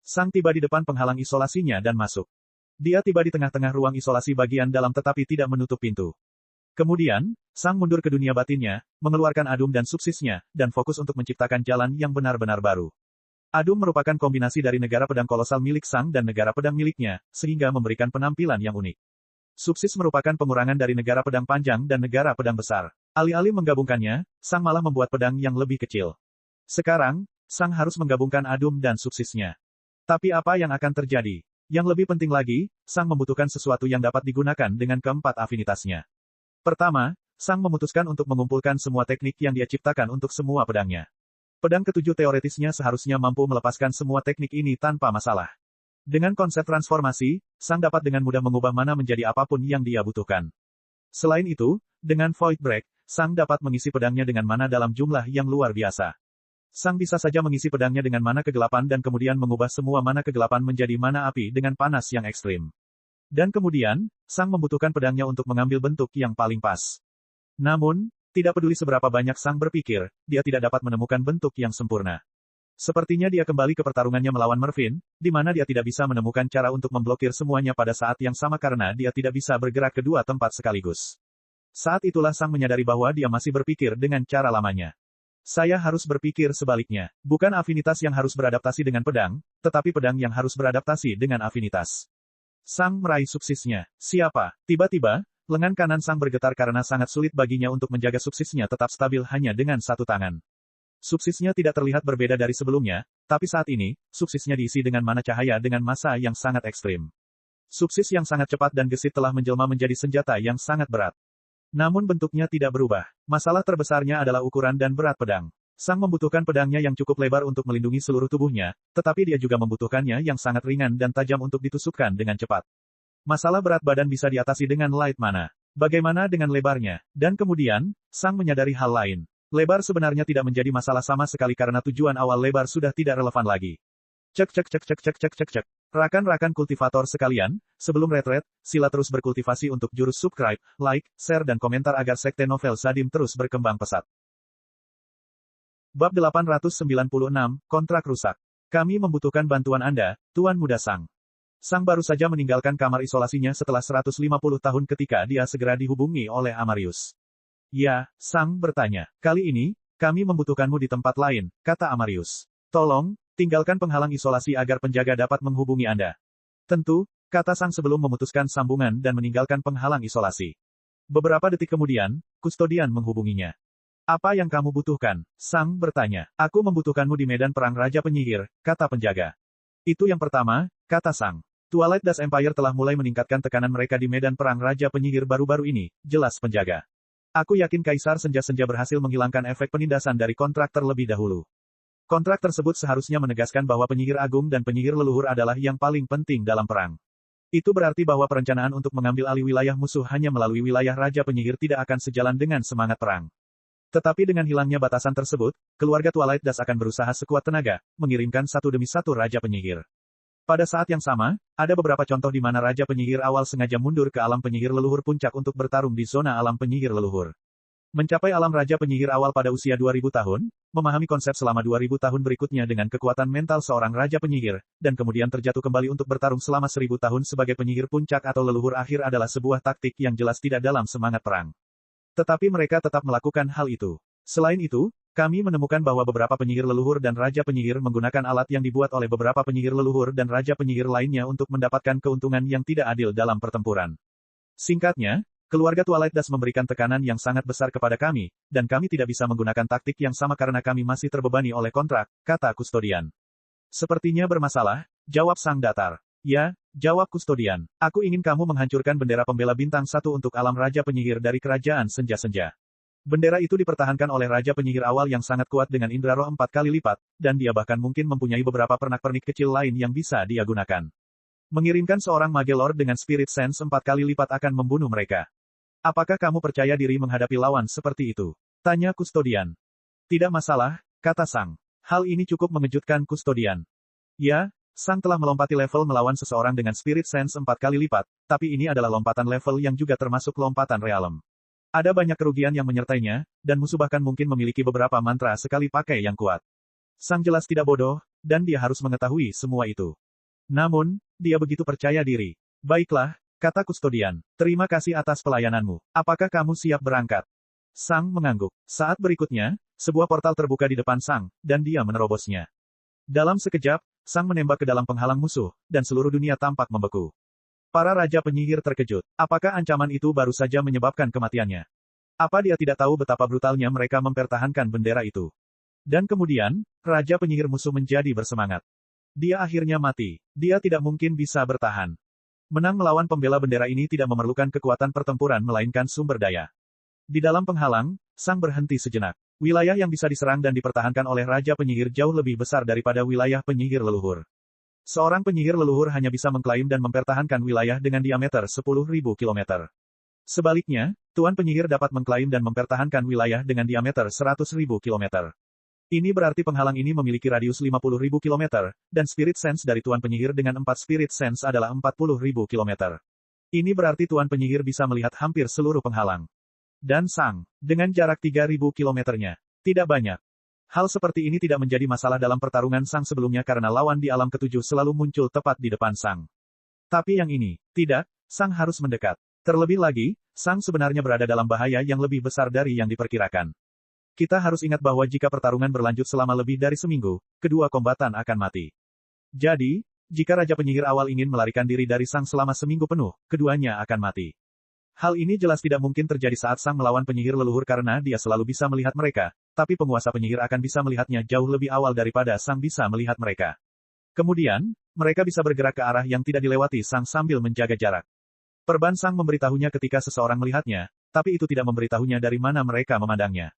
Sang tiba di depan penghalang isolasinya dan masuk. Dia tiba di tengah-tengah ruang isolasi bagian dalam tetapi tidak menutup pintu. Kemudian, Sang mundur ke dunia batinnya, mengeluarkan adum dan subsisnya, dan fokus untuk menciptakan jalan yang benar-benar baru. Adum merupakan kombinasi dari negara pedang kolosal milik Sang dan negara pedang miliknya, sehingga memberikan penampilan yang unik. Subsis merupakan pengurangan dari negara pedang panjang dan negara pedang besar. Alih-alih menggabungkannya, Sang malah membuat pedang yang lebih kecil. Sekarang, Sang harus menggabungkan adum dan subsisnya. Tapi apa yang akan terjadi? Yang lebih penting lagi, Sang membutuhkan sesuatu yang dapat digunakan dengan keempat afinitasnya. Pertama, Sang memutuskan untuk mengumpulkan semua teknik yang dia ciptakan untuk semua pedangnya. Pedang ketujuh teoretisnya seharusnya mampu melepaskan semua teknik ini tanpa masalah. Dengan konsep transformasi, Sang dapat dengan mudah mengubah mana menjadi apapun yang dia butuhkan. Selain itu, dengan Void Break, Sang dapat mengisi pedangnya dengan mana dalam jumlah yang luar biasa. Sang bisa saja mengisi pedangnya dengan mana kegelapan dan kemudian mengubah semua mana kegelapan menjadi mana api dengan panas yang ekstrim. Dan kemudian, Sang membutuhkan pedangnya untuk mengambil bentuk yang paling pas. Namun, tidak peduli seberapa banyak Sang berpikir, dia tidak dapat menemukan bentuk yang sempurna. Sepertinya dia kembali ke pertarungannya melawan Mervin, di mana dia tidak bisa menemukan cara untuk memblokir semuanya pada saat yang sama karena dia tidak bisa bergerak ke dua tempat sekaligus. Saat itulah Sang menyadari bahwa dia masih berpikir dengan cara lamanya. Saya harus berpikir sebaliknya. Bukan afinitas yang harus beradaptasi dengan pedang, tetapi pedang yang harus beradaptasi dengan afinitas. Sang meraih subsisnya. Siapa? Tiba-tiba, lengan kanan Sang bergetar karena sangat sulit baginya untuk menjaga subsisnya tetap stabil hanya dengan satu tangan. Subsisnya tidak terlihat berbeda dari sebelumnya, tapi saat ini, subsisnya diisi dengan mana cahaya dengan massa yang sangat ekstrim. Subsis yang sangat cepat dan gesit telah menjelma menjadi senjata yang sangat berat. Namun bentuknya tidak berubah. Masalah terbesarnya adalah ukuran dan berat pedang. Sang membutuhkan pedangnya yang cukup lebar untuk melindungi seluruh tubuhnya, tetapi dia juga membutuhkannya yang sangat ringan dan tajam untuk ditusukkan dengan cepat. Masalah berat badan bisa diatasi dengan light mana. Bagaimana dengan lebarnya? Dan kemudian, Sang menyadari hal lain. Lebar sebenarnya tidak menjadi masalah sama sekali karena tujuan awal lebar sudah tidak relevan lagi. Cek. Rakan-rakan kultivator sekalian, sebelum retret, sila terus berkultivasi untuk jurus subscribe, like, share dan komentar agar sekte novel Sadim terus berkembang pesat. Bab 896, Kontrak Rusak. Kami membutuhkan bantuan Anda, Tuan Muda Sang. Sang baru saja meninggalkan kamar isolasinya setelah 150 tahun ketika dia segera dihubungi oleh Amarius. Ya, Sang bertanya. Kali ini, kami membutuhkanmu di tempat lain, kata Amarius. Tolong, tinggalkan penghalang isolasi agar penjaga dapat menghubungi Anda. Tentu, kata Sang sebelum memutuskan sambungan dan meninggalkan penghalang isolasi. Beberapa detik kemudian, kustodian menghubunginya. Apa yang kamu butuhkan? Sang bertanya. Aku membutuhkanmu di medan perang Raja Penyihir, kata penjaga. Itu yang pertama, kata Sang. Twilight Dash Empire telah mulai meningkatkan tekanan mereka di medan perang Raja Penyihir baru-baru ini, jelas penjaga. Aku yakin Kaisar Senja-Senja berhasil menghilangkan efek penindasan dari kontrak terlebih dahulu. Kontrak tersebut seharusnya menegaskan bahwa penyihir agung dan penyihir leluhur adalah yang paling penting dalam perang. Itu berarti bahwa perencanaan untuk mengambil alih wilayah musuh hanya melalui wilayah Raja Penyihir tidak akan sejalan dengan semangat perang. Tetapi dengan hilangnya batasan tersebut, keluarga Twilight Dash akan berusaha sekuat tenaga, mengirimkan satu demi satu Raja Penyihir. Pada saat yang sama, ada beberapa contoh di mana Raja Penyihir awal sengaja mundur ke alam penyihir leluhur puncak untuk bertarung di zona alam penyihir leluhur. Mencapai alam Raja Penyihir awal pada usia 2000 tahun, memahami konsep selama 2000 tahun berikutnya dengan kekuatan mental seorang Raja Penyihir, dan kemudian terjatuh kembali untuk bertarung selama 1000 tahun sebagai penyihir puncak atau leluhur akhir adalah sebuah taktik yang jelas tidak dalam semangat perang. Tetapi mereka tetap melakukan hal itu. Selain itu, kami menemukan bahwa beberapa penyihir leluhur dan Raja Penyihir menggunakan alat yang dibuat oleh beberapa penyihir leluhur dan Raja Penyihir lainnya untuk mendapatkan keuntungan yang tidak adil dalam pertempuran. Singkatnya, keluarga Twilight Dust memberikan tekanan yang sangat besar kepada kami, dan kami tidak bisa menggunakan taktik yang sama karena kami masih terbebani oleh kontrak, kata Kustodian. Sepertinya bermasalah, jawab sang datar. Ya, jawab Kustodian. Aku ingin kamu menghancurkan bendera pembela bintang 1 untuk alam Raja Penyihir dari kerajaan senja-senja. Bendera itu dipertahankan oleh Raja Penyihir awal yang sangat kuat dengan indera roh 4 kali lipat, dan dia bahkan mungkin mempunyai beberapa pernak-pernik kecil lain yang bisa dia gunakan. Mengirimkan seorang Mage Lord dengan Spirit Sense 4 kali lipat akan membunuh mereka. Apakah kamu percaya diri menghadapi lawan seperti itu? Tanya Kustodian. Tidak masalah, kata Sang. Hal ini cukup mengejutkan Kustodian. Ya, Sang telah melompati level melawan seseorang dengan Spirit Sense 4 kali lipat, tapi ini adalah lompatan level yang juga termasuk lompatan realem. Ada banyak kerugian yang menyertainya, dan musuh bahkan mungkin memiliki beberapa mantra sekali pakai yang kuat. Sang jelas tidak bodoh, dan dia harus mengetahui semua itu. Namun, dia begitu percaya diri. Baiklah, kata Kustodian. Terima kasih atas pelayananmu. Apakah kamu siap berangkat? Sang mengangguk. Saat berikutnya, sebuah portal terbuka di depan Sang, dan dia menerobosnya. Dalam sekejap, Sang menembak ke dalam penghalang musuh, dan seluruh dunia tampak membeku. Para Raja Penyihir terkejut. Apakah ancaman itu baru saja menyebabkan kematiannya? Apa dia tidak tahu betapa brutalnya mereka mempertahankan bendera itu? Dan kemudian, Raja Penyihir musuh menjadi bersemangat. Dia akhirnya mati. Dia tidak mungkin bisa bertahan. Menang melawan pembela bendera ini tidak memerlukan kekuatan pertempuran melainkan sumber daya. Di dalam penghalang, Sang berhenti sejenak. Wilayah yang bisa diserang dan dipertahankan oleh Raja Penyihir jauh lebih besar daripada wilayah penyihir leluhur. Seorang penyihir leluhur hanya bisa mengklaim dan mempertahankan wilayah dengan diameter 10.000 km. Sebaliknya, Tuan Penyihir dapat mengklaim dan mempertahankan wilayah dengan diameter 100.000 km. Ini berarti penghalang ini memiliki radius 50.000 km, dan Spirit Sense dari Tuan Penyihir dengan 4 Spirit Sense adalah 40.000 km. Ini berarti Tuan Penyihir bisa melihat hampir seluruh penghalang. Dan Sang, dengan jarak 3.000 km-nya, tidak banyak. Hal seperti ini tidak menjadi masalah dalam pertarungan Sang sebelumnya karena lawan di alam ketujuh selalu muncul tepat di depan Sang. Tapi yang ini, tidak, Sang harus mendekat. Terlebih lagi, Sang sebenarnya berada dalam bahaya yang lebih besar dari yang diperkirakan. Kita harus ingat bahwa jika pertarungan berlanjut selama lebih dari seminggu, kedua kombatan akan mati. Jadi, jika Raja Penyihir awal ingin melarikan diri dari Sang selama seminggu penuh, keduanya akan mati. Hal ini jelas tidak mungkin terjadi saat Sang melawan penyihir leluhur karena dia selalu bisa melihat mereka, tapi penguasa penyihir akan bisa melihatnya jauh lebih awal daripada Sang bisa melihat mereka. Kemudian, mereka bisa bergerak ke arah yang tidak dilewati Sang sambil menjaga jarak. Perban Sang memberitahunya ketika seseorang melihatnya, tapi itu tidak memberitahunya dari mana mereka memandangnya.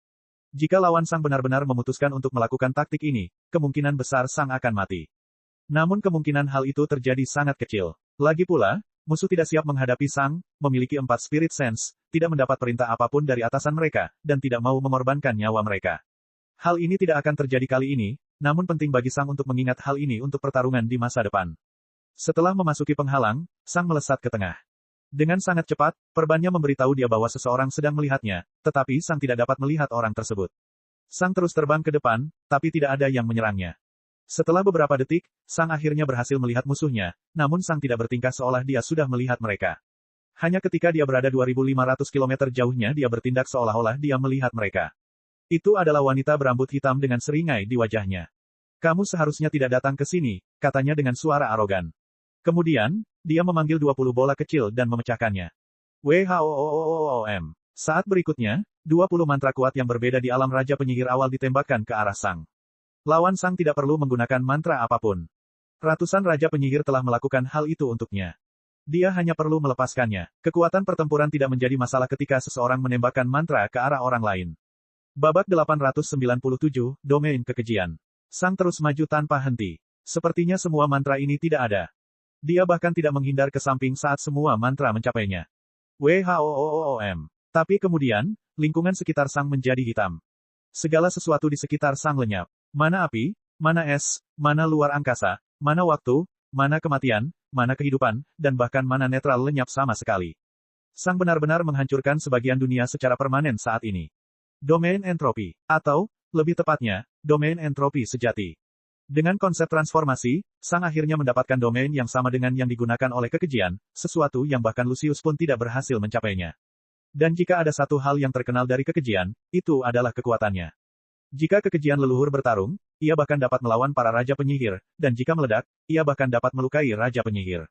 Jika lawan Sang benar-benar memutuskan untuk melakukan taktik ini, kemungkinan besar Sang akan mati. Namun kemungkinan hal itu terjadi sangat kecil. Lagi pula, musuh tidak siap menghadapi Sang, memiliki 4 Spirit Sense, tidak mendapat perintah apapun dari atasan mereka, dan tidak mau mengorbankan nyawa mereka. Hal ini tidak akan terjadi kali ini, namun penting bagi Sang untuk mengingat hal ini untuk pertarungan di masa depan. Setelah memasuki penghalang, Sang melesat ke tengah. Dengan sangat cepat, perbannya memberitahu dia bahwa seseorang sedang melihatnya, tetapi Sang tidak dapat melihat orang tersebut. Sang terus terbang ke depan, tapi tidak ada yang menyerangnya. Setelah beberapa detik, Sang akhirnya berhasil melihat musuhnya, namun Sang tidak bertingkah seolah dia sudah melihat mereka. Hanya ketika dia berada 2.500 km jauhnya dia bertindak seolah-olah dia melihat mereka. Itu adalah wanita berambut hitam dengan seringai di wajahnya. Kamu seharusnya tidak datang ke sini, katanya dengan suara arogan. Kemudian, dia memanggil 20 bola kecil dan memecahkannya. WHOOOOM. Saat berikutnya, 20 mantra kuat yang berbeda di alam Raja Penyihir awal ditembakkan ke arah Sang. Lawan Sang tidak perlu menggunakan mantra apapun. Ratusan Raja Penyihir telah melakukan hal itu untuknya. Dia hanya perlu melepaskannya. Kekuatan pertempuran tidak menjadi masalah ketika seseorang menembakkan mantra ke arah orang lain. Babak 897, Domain Kekejian. Sang terus maju tanpa henti. Sepertinya semua mantra ini tidak ada. Dia bahkan tidak menghindar ke samping saat semua mantra mencapainya. WHOOOM. Tapi kemudian, lingkungan sekitar Sang menjadi hitam. Segala sesuatu di sekitar Sang lenyap. Mana api, mana es, mana luar angkasa, mana waktu, mana kematian, mana kehidupan, dan bahkan mana netral lenyap sama sekali. Sang benar-benar menghancurkan sebagian dunia secara permanen saat ini. Domain entropi, atau, lebih tepatnya, domain entropi sejati. Dengan konsep transformasi, Sang akhirnya mendapatkan domain yang sama dengan yang digunakan oleh kekejian, sesuatu yang bahkan Lucius pun tidak berhasil mencapainya. Dan jika ada satu hal yang terkenal dari kekejian, itu adalah kekuatannya. Jika kekejian leluhur bertarung, ia bahkan dapat melawan para raja penyihir, dan jika meledak, ia bahkan dapat melukai raja penyihir.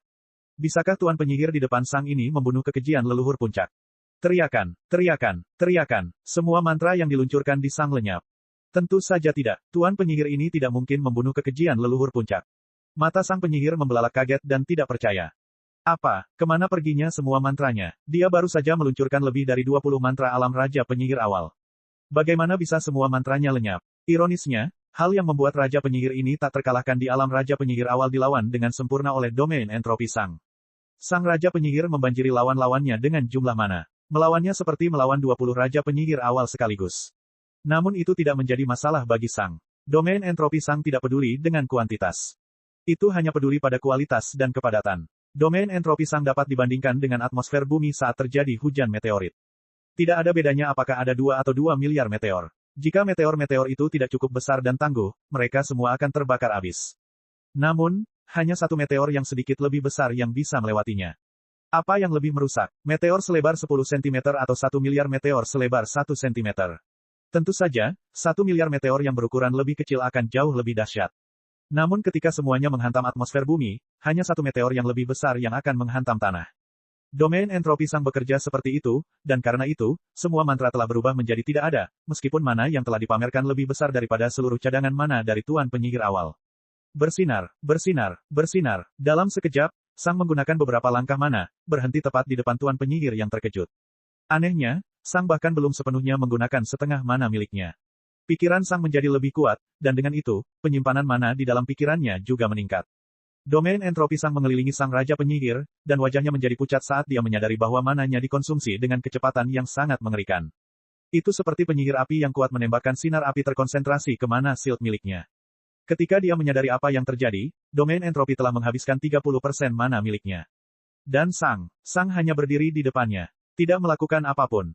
Bisakah Tuan Penyihir di depan Sang ini membunuh kekejian leluhur puncak? Teriakan, teriakan, teriakan, semua mantra yang diluncurkan di Sang lenyap. Tentu saja tidak, Tuan Penyihir ini tidak mungkin membunuh kekejian leluhur puncak. Mata Sang Penyihir membelalak kaget dan tidak percaya. Apa, kemana perginya semua mantranya? Dia baru saja meluncurkan lebih dari 20 mantra alam Raja Penyihir awal. Bagaimana bisa semua mantranya lenyap? Ironisnya, hal yang membuat Raja Penyihir ini tak terkalahkan di alam Raja Penyihir awal dilawan dengan sempurna oleh domain entropi Sang. Sang Raja Penyihir membanjiri lawan-lawannya dengan jumlah mana. Melawannya seperti melawan 20 Raja Penyihir awal sekaligus. Namun itu tidak menjadi masalah bagi Sang. Domain entropi Sang tidak peduli dengan kuantitas. Itu hanya peduli pada kualitas dan kepadatan. Domain entropi Sang dapat dibandingkan dengan atmosfer bumi saat terjadi hujan meteorit. Tidak ada bedanya apakah ada 2 atau 2 miliar meteor. Jika meteor-meteor itu tidak cukup besar dan tangguh, mereka semua akan terbakar habis. Namun, hanya satu meteor yang sedikit lebih besar yang bisa melewatinya. Apa yang lebih merusak? Meteor selebar 10 cm atau 1 miliar meteor selebar 1 cm? Tentu saja, 1 miliar meteor yang berukuran lebih kecil akan jauh lebih dahsyat. Namun ketika semuanya menghantam atmosfer bumi, hanya satu meteor yang lebih besar yang akan menghantam tanah. Domain entropi Sang bekerja seperti itu, dan karena itu, semua mantra telah berubah menjadi tidak ada, meskipun mana yang telah dipamerkan lebih besar daripada seluruh cadangan mana dari Tuan Penyihir awal. Bersinar, bersinar, bersinar. Dalam sekejap, Sang menggunakan beberapa langkah mana, berhenti tepat di depan Tuan Penyihir yang terkejut. Anehnya, Sang bahkan belum sepenuhnya menggunakan setengah mana miliknya. Pikiran Sang menjadi lebih kuat, dan dengan itu, penyimpanan mana di dalam pikirannya juga meningkat. Domain entropi Sang mengelilingi Sang Raja Penyihir, dan wajahnya menjadi pucat saat dia menyadari bahwa mananya dikonsumsi dengan kecepatan yang sangat mengerikan. Itu seperti penyihir api yang kuat menembakkan sinar api terkonsentrasi ke mana shield miliknya. Ketika dia menyadari apa yang terjadi, domain entropi telah menghabiskan 30% mana miliknya. Dan Sang hanya berdiri di depannya. Tidak melakukan apapun.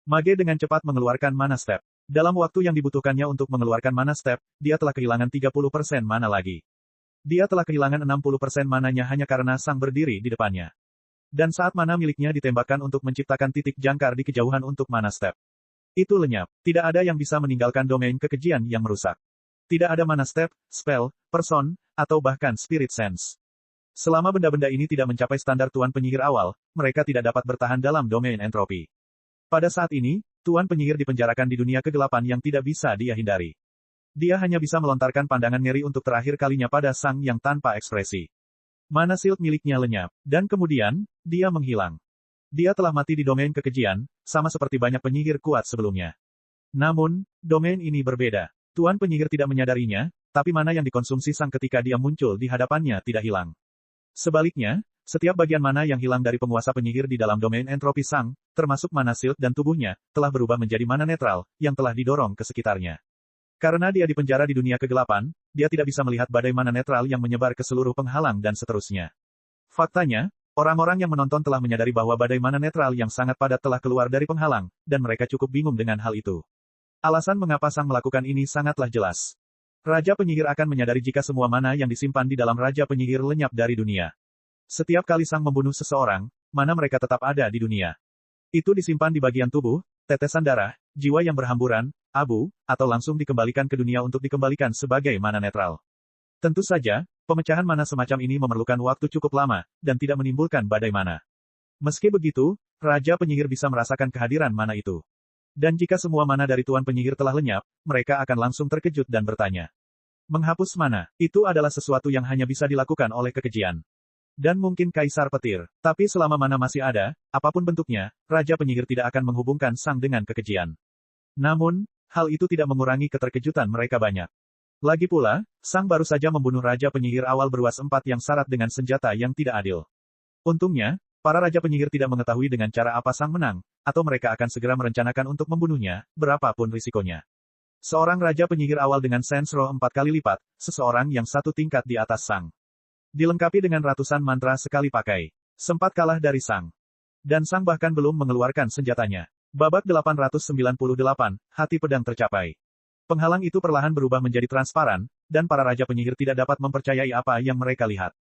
Mage dengan cepat mengeluarkan mana step. Dalam waktu yang dibutuhkannya untuk mengeluarkan mana step, dia telah kehilangan 30% mana lagi. Dia telah kehilangan 60% mananya hanya karena Sang berdiri di depannya. Dan saat mana miliknya ditembakkan untuk menciptakan titik jangkar di kejauhan untuk mana step. Itu lenyap. Tidak ada yang bisa meninggalkan domain kekejian yang merusak. Tidak ada mana step, spell, person, atau bahkan spirit sense. Selama benda-benda ini tidak mencapai standar Tuan Penyihir awal, mereka tidak dapat bertahan dalam domain entropi. Pada saat ini, Tuan Penyihir dipenjarakan di dunia kegelapan yang tidak bisa dia hindari. Dia hanya bisa melontarkan pandangan ngeri untuk terakhir kalinya pada Sang yang tanpa ekspresi. Mana shield miliknya lenyap, dan kemudian, dia menghilang. Dia telah mati di domain kekejian, sama seperti banyak penyihir kuat sebelumnya. Namun, domain ini berbeda. Tuan Penyihir tidak menyadarinya, tapi mana yang dikonsumsi Sang ketika dia muncul di hadapannya tidak hilang. Sebaliknya, setiap bagian mana yang hilang dari penguasa penyihir di dalam domain entropi Sang, termasuk mana shield dan tubuhnya, telah berubah menjadi mana netral, yang telah didorong ke sekitarnya. Karena dia dipenjara di dunia kegelapan, dia tidak bisa melihat badai mana netral yang menyebar ke seluruh penghalang dan seterusnya. Faktanya, orang-orang yang menonton telah menyadari bahwa badai mana netral yang sangat padat telah keluar dari penghalang, dan mereka cukup bingung dengan hal itu. Alasan mengapa Sang melakukan ini sangatlah jelas. Raja Penyihir akan menyadari jika semua mana yang disimpan di dalam Raja Penyihir lenyap dari dunia. Setiap kali Sang membunuh seseorang, mana mereka tetap ada di dunia. Itu disimpan di bagian tubuh, tetesan darah, jiwa yang berhamburan, abu, atau langsung dikembalikan ke dunia untuk dikembalikan sebagai mana netral. Tentu saja, pemecahan mana semacam ini memerlukan waktu cukup lama, dan tidak menimbulkan badai mana. Meski begitu, Raja Penyihir bisa merasakan kehadiran mana itu. Dan jika semua mana dari Tuan Penyihir telah lenyap, mereka akan langsung terkejut dan bertanya. Menghapus mana, itu adalah sesuatu yang hanya bisa dilakukan oleh kekejian. Dan mungkin Kaisar Petir. Tapi selama mana masih ada, apapun bentuknya, Raja Penyihir tidak akan menghubungkan Sang dengan kekejian. Namun, hal itu tidak mengurangi keterkejutan mereka banyak. Lagi pula, Sang baru saja membunuh Raja Penyihir awal berwas 4 yang syarat dengan senjata yang tidak adil. Untungnya, para Raja Penyihir tidak mengetahui dengan cara apa Sang menang, atau mereka akan segera merencanakan untuk membunuhnya, berapapun risikonya. Seorang Raja Penyihir awal dengan sense roh 4 kali lipat, seseorang yang satu tingkat di atas Sang. Dilengkapi dengan ratusan mantra sekali pakai. Sempat kalah dari Sang. Dan Sang bahkan belum mengeluarkan senjatanya. Babak 898, hati pedang tercapai. Penghalang itu perlahan berubah menjadi transparan, dan para raja penyihir tidak dapat mempercayai apa yang mereka lihat.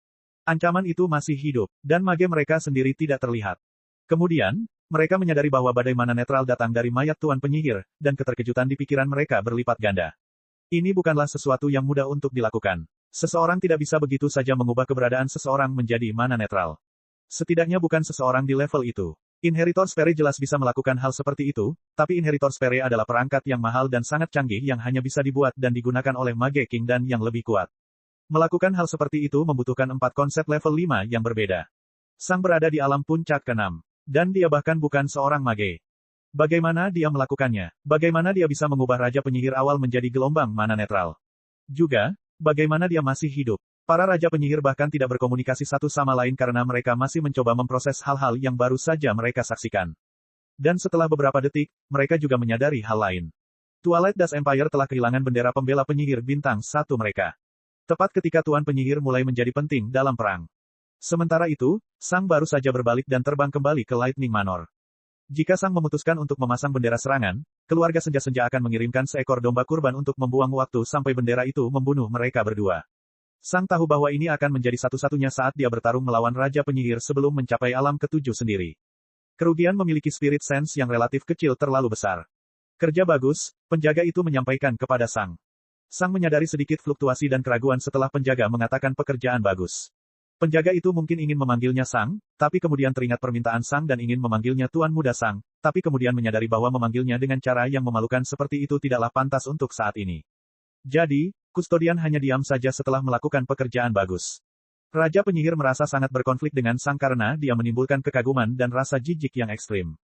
Ancaman itu masih hidup, dan mage mereka sendiri tidak terlihat. Kemudian, mereka menyadari bahwa badai mana netral datang dari mayat Tuan Penyihir, dan keterkejutan di pikiran mereka berlipat ganda. Ini bukanlah sesuatu yang mudah untuk dilakukan. Seseorang tidak bisa begitu saja mengubah keberadaan seseorang menjadi mana netral. Setidaknya bukan seseorang di level itu. Inheritor Sphere jelas bisa melakukan hal seperti itu, tapi Inheritor Sphere adalah perangkat yang mahal dan sangat canggih yang hanya bisa dibuat dan digunakan oleh Mage King dan yang lebih kuat. Melakukan hal seperti itu membutuhkan 4 konsep level 5 yang berbeda. Sang berada di alam puncak ke-6. Dan dia bahkan bukan seorang mage. Bagaimana dia melakukannya? Bagaimana dia bisa mengubah Raja Penyihir awal menjadi gelombang mana netral? Juga, bagaimana dia masih hidup? Para Raja Penyihir bahkan tidak berkomunikasi satu sama lain karena mereka masih mencoba memproses hal-hal yang baru saja mereka saksikan. Dan setelah beberapa detik, mereka juga menyadari hal lain. Twilight Dust Empire telah kehilangan bendera pembela penyihir bintang 1 mereka. Tepat ketika Tuan Penyihir mulai menjadi penting dalam perang. Sementara itu, Sang baru saja berbalik dan terbang kembali ke Lightning Manor. Jika Sang memutuskan untuk memasang bendera serangan, keluarga senja-senja akan mengirimkan seekor domba kurban untuk membuang waktu sampai bendera itu membunuh mereka berdua. Sang tahu bahwa ini akan menjadi satu-satunya saat dia bertarung melawan Raja Penyihir sebelum mencapai alam ke-7 sendiri. Kerugian memiliki spirit sense yang relatif kecil terlalu besar. Kerja bagus, penjaga itu menyampaikan kepada Sang. Sang menyadari sedikit fluktuasi dan keraguan setelah penjaga mengatakan pekerjaan bagus. Penjaga itu mungkin ingin memanggilnya Sang, tapi kemudian teringat permintaan Sang dan ingin memanggilnya Tuan Muda Sang, tapi kemudian menyadari bahwa memanggilnya dengan cara yang memalukan seperti itu tidaklah pantas untuk saat ini. Jadi, Kustodian hanya diam saja setelah melakukan pekerjaan bagus. Raja Penyihir merasa sangat berkonflik dengan Sang karena dia menimbulkan kekaguman dan rasa jijik yang ekstrim.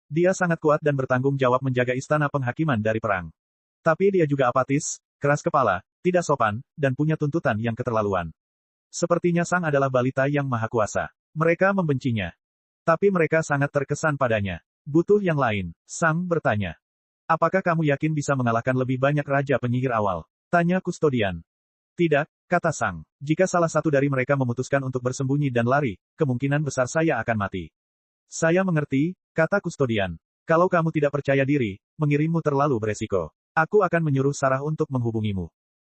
Dia sangat kuat dan bertanggung jawab menjaga istana penghakiman dari perang. Tapi dia juga apatis, keras kepala, tidak sopan, dan punya tuntutan yang keterlaluan. Sepertinya Sang adalah balita yang maha kuasa. Mereka membencinya. Tapi mereka sangat terkesan padanya. Butuh yang lain, Sang bertanya. Apakah kamu yakin bisa mengalahkan lebih banyak Raja Penyihir awal? Tanya Kustodian. Tidak, kata Sang. Jika salah satu dari mereka memutuskan untuk bersembunyi dan lari, kemungkinan besar saya akan mati. Saya mengerti, kata Kustodian. Kalau kamu tidak percaya diri, mengirimmu terlalu beresiko. Aku akan menyuruh Sarah untuk menghubungimu.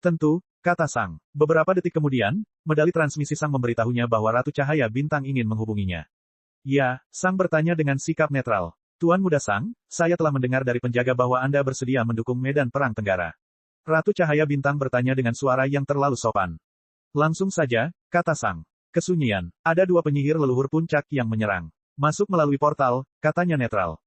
Tentu, kata Sang. Beberapa detik kemudian, medali transmisi Sang memberitahunya bahwa Ratu Cahaya Bintang ingin menghubunginya. Ya, Sang bertanya dengan sikap netral. Tuan Muda Sang, saya telah mendengar dari penjaga bahwa Anda bersedia mendukung medan perang Tenggara. Ratu Cahaya Bintang bertanya dengan suara yang terlalu sopan. Langsung saja, kata Sang. Kesunyian, ada 2 penyihir leluhur puncak yang menyerang. Masuk melalui portal, katanya netral.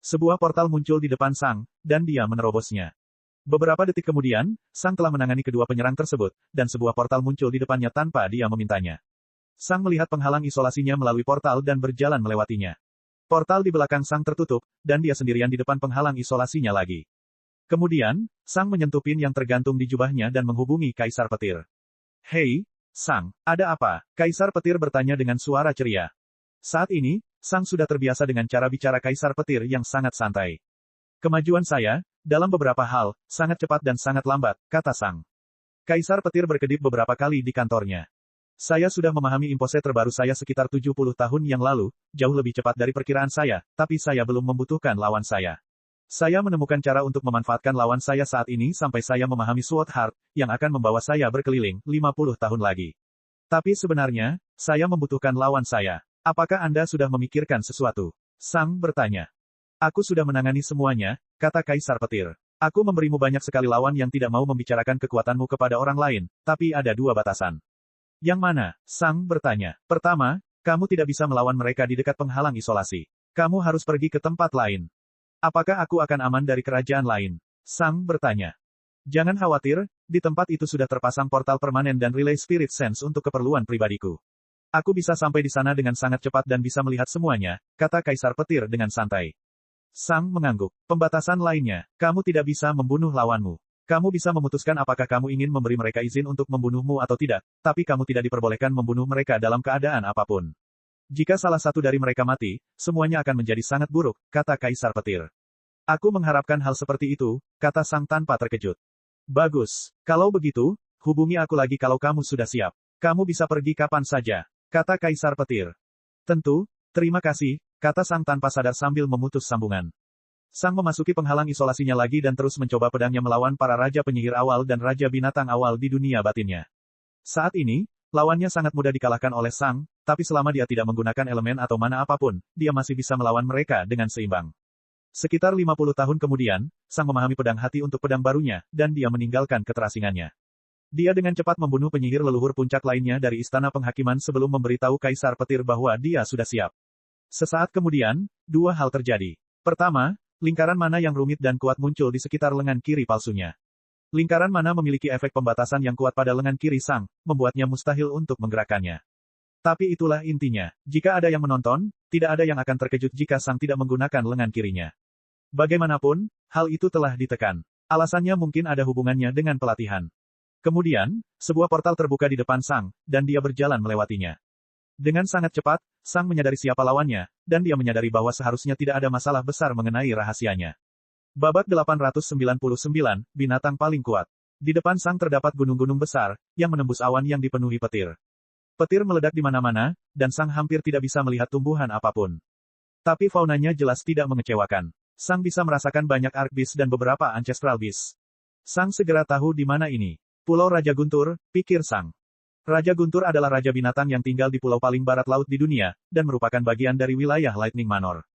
Sebuah portal muncul di depan Sang, dan dia menerobosnya. Beberapa detik kemudian, Sang telah menangani kedua penyerang tersebut, dan sebuah portal muncul di depannya tanpa dia memintanya. Sang melihat penghalang isolasinya melalui portal dan berjalan melewatinya. Portal di belakang Sang tertutup, dan dia sendirian di depan penghalang isolasinya lagi. Kemudian, Sang menyentuh pin yang tergantung di jubahnya dan menghubungi Kaisar Petir. Hei, Sang, ada apa? Kaisar Petir bertanya dengan suara ceria. Saat ini, Sang sudah terbiasa dengan cara bicara Kaisar Petir yang sangat santai. Kemajuan saya, dalam beberapa hal, sangat cepat dan sangat lambat, kata Sang. Kaisar Petir berkedip beberapa kali di kantornya. Saya sudah memahami impose terbaru saya sekitar 70 tahun yang lalu, jauh lebih cepat dari perkiraan saya, tapi saya belum membutuhkan lawan saya. Saya menemukan cara untuk memanfaatkan lawan saya saat ini sampai saya memahami Sword Heart, yang akan membawa saya berkeliling 50 tahun lagi. Tapi sebenarnya, saya membutuhkan lawan saya. Apakah Anda sudah memikirkan sesuatu? Sang bertanya. Aku sudah menangani semuanya, kata Kaisar Petir. Aku memberimu banyak sekali lawan yang tidak mau membicarakan kekuatanmu kepada orang lain, tapi ada 2 batasan. Yang mana? Sang bertanya. Pertama, kamu tidak bisa melawan mereka di dekat penghalang isolasi. Kamu harus pergi ke tempat lain. Apakah aku akan aman dari kerajaan lain? Sang bertanya. Jangan khawatir, di tempat itu sudah terpasang portal permanen dan relay spirit sense untuk keperluan pribadiku. Aku bisa sampai di sana dengan sangat cepat dan bisa melihat semuanya, kata Kaisar Petir dengan santai. Sang mengangguk. Pembatasan lainnya, kamu tidak bisa membunuh lawanmu. Kamu bisa memutuskan apakah kamu ingin memberi mereka izin untuk membunuhmu atau tidak, tapi kamu tidak diperbolehkan membunuh mereka dalam keadaan apapun. Jika salah satu dari mereka mati, semuanya akan menjadi sangat buruk, kata Kaisar Petir. Aku mengharapkan hal seperti itu, kata Sang tanpa terkejut. Bagus. Kalau begitu, hubungi aku lagi kalau kamu sudah siap. Kamu bisa pergi kapan saja, kata Kaisar Petir. Tentu, terima kasih, kata Sang tanpa sadar sambil memutus sambungan. Sang memasuki penghalang isolasinya lagi dan terus mencoba pedangnya melawan para Raja Penyihir awal dan Raja Binatang awal di dunia batinnya. Saat ini, lawannya sangat mudah dikalahkan oleh Sang, tapi selama dia tidak menggunakan elemen atau mana apapun, dia masih bisa melawan mereka dengan seimbang. Sekitar 50 tahun kemudian, Sang memahami pedang hati untuk pedang barunya, dan dia meninggalkan keterasingannya. Dia dengan cepat membunuh penyihir leluhur puncak lainnya dari Istana Penghakiman sebelum memberitahu Kaisar Petir bahwa dia sudah siap. Sesaat kemudian, dua hal terjadi. Pertama, lingkaran mana yang rumit dan kuat muncul di sekitar lengan kiri palsunya. Lingkaran mana memiliki efek pembatasan yang kuat pada lengan kiri Sang, membuatnya mustahil untuk menggerakkannya. Tapi itulah intinya, jika ada yang menonton, tidak ada yang akan terkejut jika Sang tidak menggunakan lengan kirinya. Bagaimanapun, hal itu telah ditekan. Alasannya mungkin ada hubungannya dengan pelatihan. Kemudian, sebuah portal terbuka di depan Sang, dan dia berjalan melewatinya. Dengan sangat cepat, Sang menyadari siapa lawannya, dan dia menyadari bahwa seharusnya tidak ada masalah besar mengenai rahasianya. Babak 899, binatang paling kuat. Di depan Sang terdapat gunung-gunung besar, yang menembus awan yang dipenuhi petir. Petir meledak di mana-mana, dan Sang hampir tidak bisa melihat tumbuhan apapun. Tapi faunanya jelas tidak mengecewakan. Sang bisa merasakan banyak Ark Beast dan beberapa Ancestral Beast. Sang segera tahu di mana ini. Pulau Raja Guntur, pikir Sang. Raja Guntur adalah raja binatang yang tinggal di pulau paling barat laut di dunia, dan merupakan bagian dari wilayah Lightning Manor.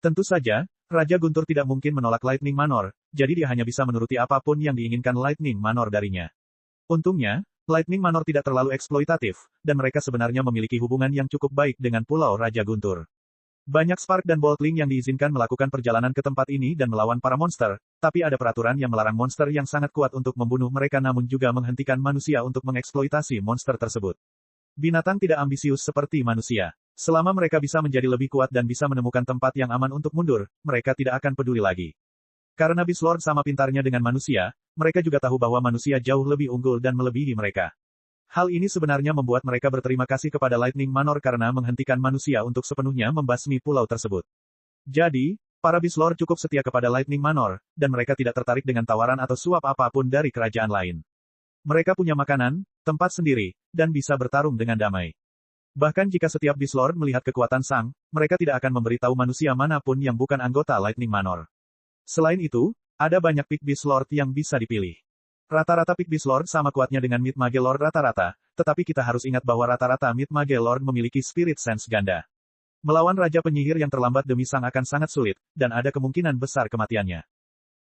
Tentu saja, Raja Guntur tidak mungkin menolak Lightning Manor, jadi dia hanya bisa menuruti apapun yang diinginkan Lightning Manor darinya. Untungnya, Lightning Manor tidak terlalu eksploitatif, dan mereka sebenarnya memiliki hubungan yang cukup baik dengan Pulau Raja Guntur. Banyak Spark dan Boltling yang diizinkan melakukan perjalanan ke tempat ini dan melawan para monster, tapi ada peraturan yang melarang monster yang sangat kuat untuk membunuh mereka namun juga menghentikan manusia untuk mengeksploitasi monster tersebut. Binatang tidak ambisius seperti manusia. Selama mereka bisa menjadi lebih kuat dan bisa menemukan tempat yang aman untuk mundur, mereka tidak akan peduli lagi. Karena Beast Lord sama pintarnya dengan manusia, mereka juga tahu bahwa manusia jauh lebih unggul dan melebihi mereka. Hal ini sebenarnya membuat mereka berterima kasih kepada Lightning Manor karena menghentikan manusia untuk sepenuhnya membasmi pulau tersebut. Jadi, para Beast Lord cukup setia kepada Lightning Manor, dan mereka tidak tertarik dengan tawaran atau suap apapun dari kerajaan lain. Mereka punya makanan, tempat sendiri, dan bisa bertarung dengan damai. Bahkan jika setiap Beast Lord melihat kekuatan Sang, mereka tidak akan memberitahu manusia manapun yang bukan anggota Lightning Manor. Selain itu, ada banyak Pig Beast Lord yang bisa dipilih. Rata-rata Pig Beast Lord sama kuatnya dengan Mid Mage Lord rata-rata, tetapi kita harus ingat bahwa rata-rata Mid Mage Lord memiliki Spirit Sense ganda. Melawan Raja Penyihir yang terlambat demi Sang akan sangat sulit, dan ada kemungkinan besar kematiannya.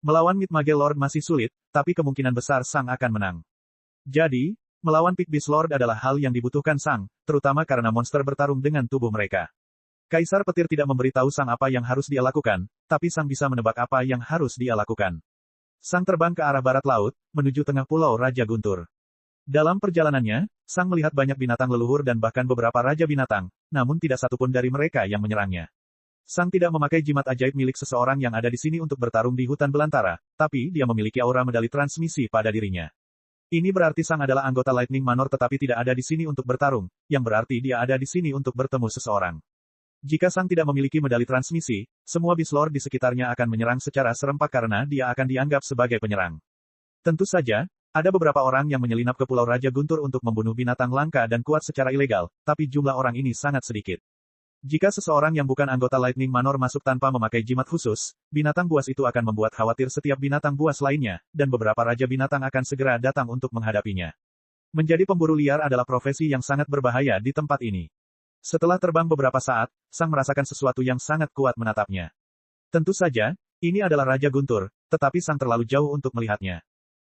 Melawan Mid Mage Lord masih sulit, tapi kemungkinan besar Sang akan menang. Jadi, melawan Pig Beast Lord adalah hal yang dibutuhkan Sang, terutama karena monster bertarung dengan tubuh mereka. Kaisar Petir tidak memberitahu Sang apa yang harus dia lakukan, tapi Sang bisa menebak apa yang harus dia lakukan. Sang terbang ke arah barat laut, menuju tengah pulau Raja Guntur. Dalam perjalanannya, Sang melihat banyak binatang leluhur dan bahkan beberapa raja binatang, namun tidak satupun dari mereka yang menyerangnya. Sang tidak memakai jimat ajaib milik seseorang yang ada di sini untuk bertarung di hutan belantara, tapi dia memiliki aura medali transmisi pada dirinya. Ini berarti Sang adalah anggota Lightning Manor tetapi tidak ada di sini untuk bertarung, yang berarti dia ada di sini untuk bertemu seseorang. Jika Sang tidak memiliki medali transmisi, semua Beast Lord di sekitarnya akan menyerang secara serempak karena dia akan dianggap sebagai penyerang. Tentu saja, ada beberapa orang yang menyelinap ke Pulau Raja Guntur untuk membunuh binatang langka dan kuat secara ilegal, tapi jumlah orang ini sangat sedikit. Jika seseorang yang bukan anggota Lightning Manor masuk tanpa memakai jimat khusus, binatang buas itu akan membuat khawatir setiap binatang buas lainnya, dan beberapa raja binatang akan segera datang untuk menghadapinya. Menjadi pemburu liar adalah profesi yang sangat berbahaya di tempat ini. Setelah terbang beberapa saat, Sang merasakan sesuatu yang sangat kuat menatapnya. Tentu saja, ini adalah Raja Guntur, tetapi Sang terlalu jauh untuk melihatnya.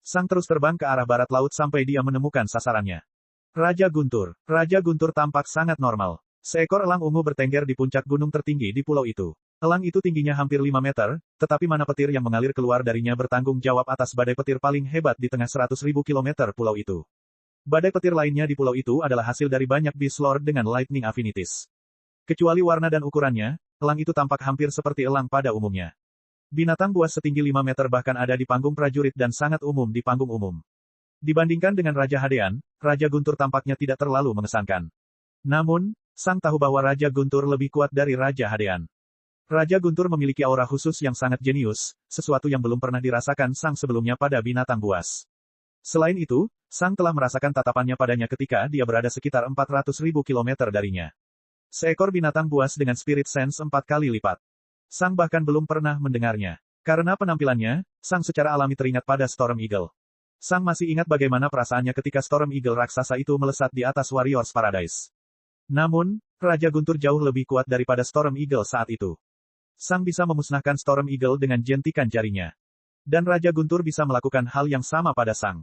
Sang terus terbang ke arah barat laut sampai dia menemukan sasarannya. Raja Guntur. Raja Guntur tampak sangat normal. Seekor elang ungu bertengger di puncak gunung tertinggi di pulau itu. Elang itu tingginya hampir 5 meter, tetapi mana petir yang mengalir keluar darinya bertanggung jawab atas badai petir paling hebat di tengah 100.000 kilometer pulau itu. Badai petir lainnya di pulau itu adalah hasil dari banyak Beast Lord dengan Lightning Affinities. Kecuali warna dan ukurannya, elang itu tampak hampir seperti elang pada umumnya. Binatang buas setinggi 5 meter bahkan ada di panggung prajurit dan sangat umum di panggung umum. Dibandingkan dengan Raja Hadean, Raja Guntur tampaknya tidak terlalu mengesankan. Namun, Sang tahu bahwa Raja Guntur lebih kuat dari Raja Hadean. Raja Guntur memiliki aura khusus yang sangat jenius, sesuatu yang belum pernah dirasakan Sang sebelumnya pada binatang buas. Selain itu, Sang telah merasakan tatapannya padanya ketika dia berada sekitar 400.000 kilometer darinya. Seekor binatang buas dengan spirit sense 4 kali lipat. Sang bahkan belum pernah mendengarnya. Karena penampilannya, Sang secara alami teringat pada Storm Eagle. Sang masih ingat bagaimana perasaannya ketika Storm Eagle raksasa itu melesat di atas Warriors Paradise. Namun, Raja Guntur jauh lebih kuat daripada Storm Eagle saat itu. Sang bisa memusnahkan Storm Eagle dengan jentikan jarinya. Dan Raja Guntur bisa melakukan hal yang sama pada Sang.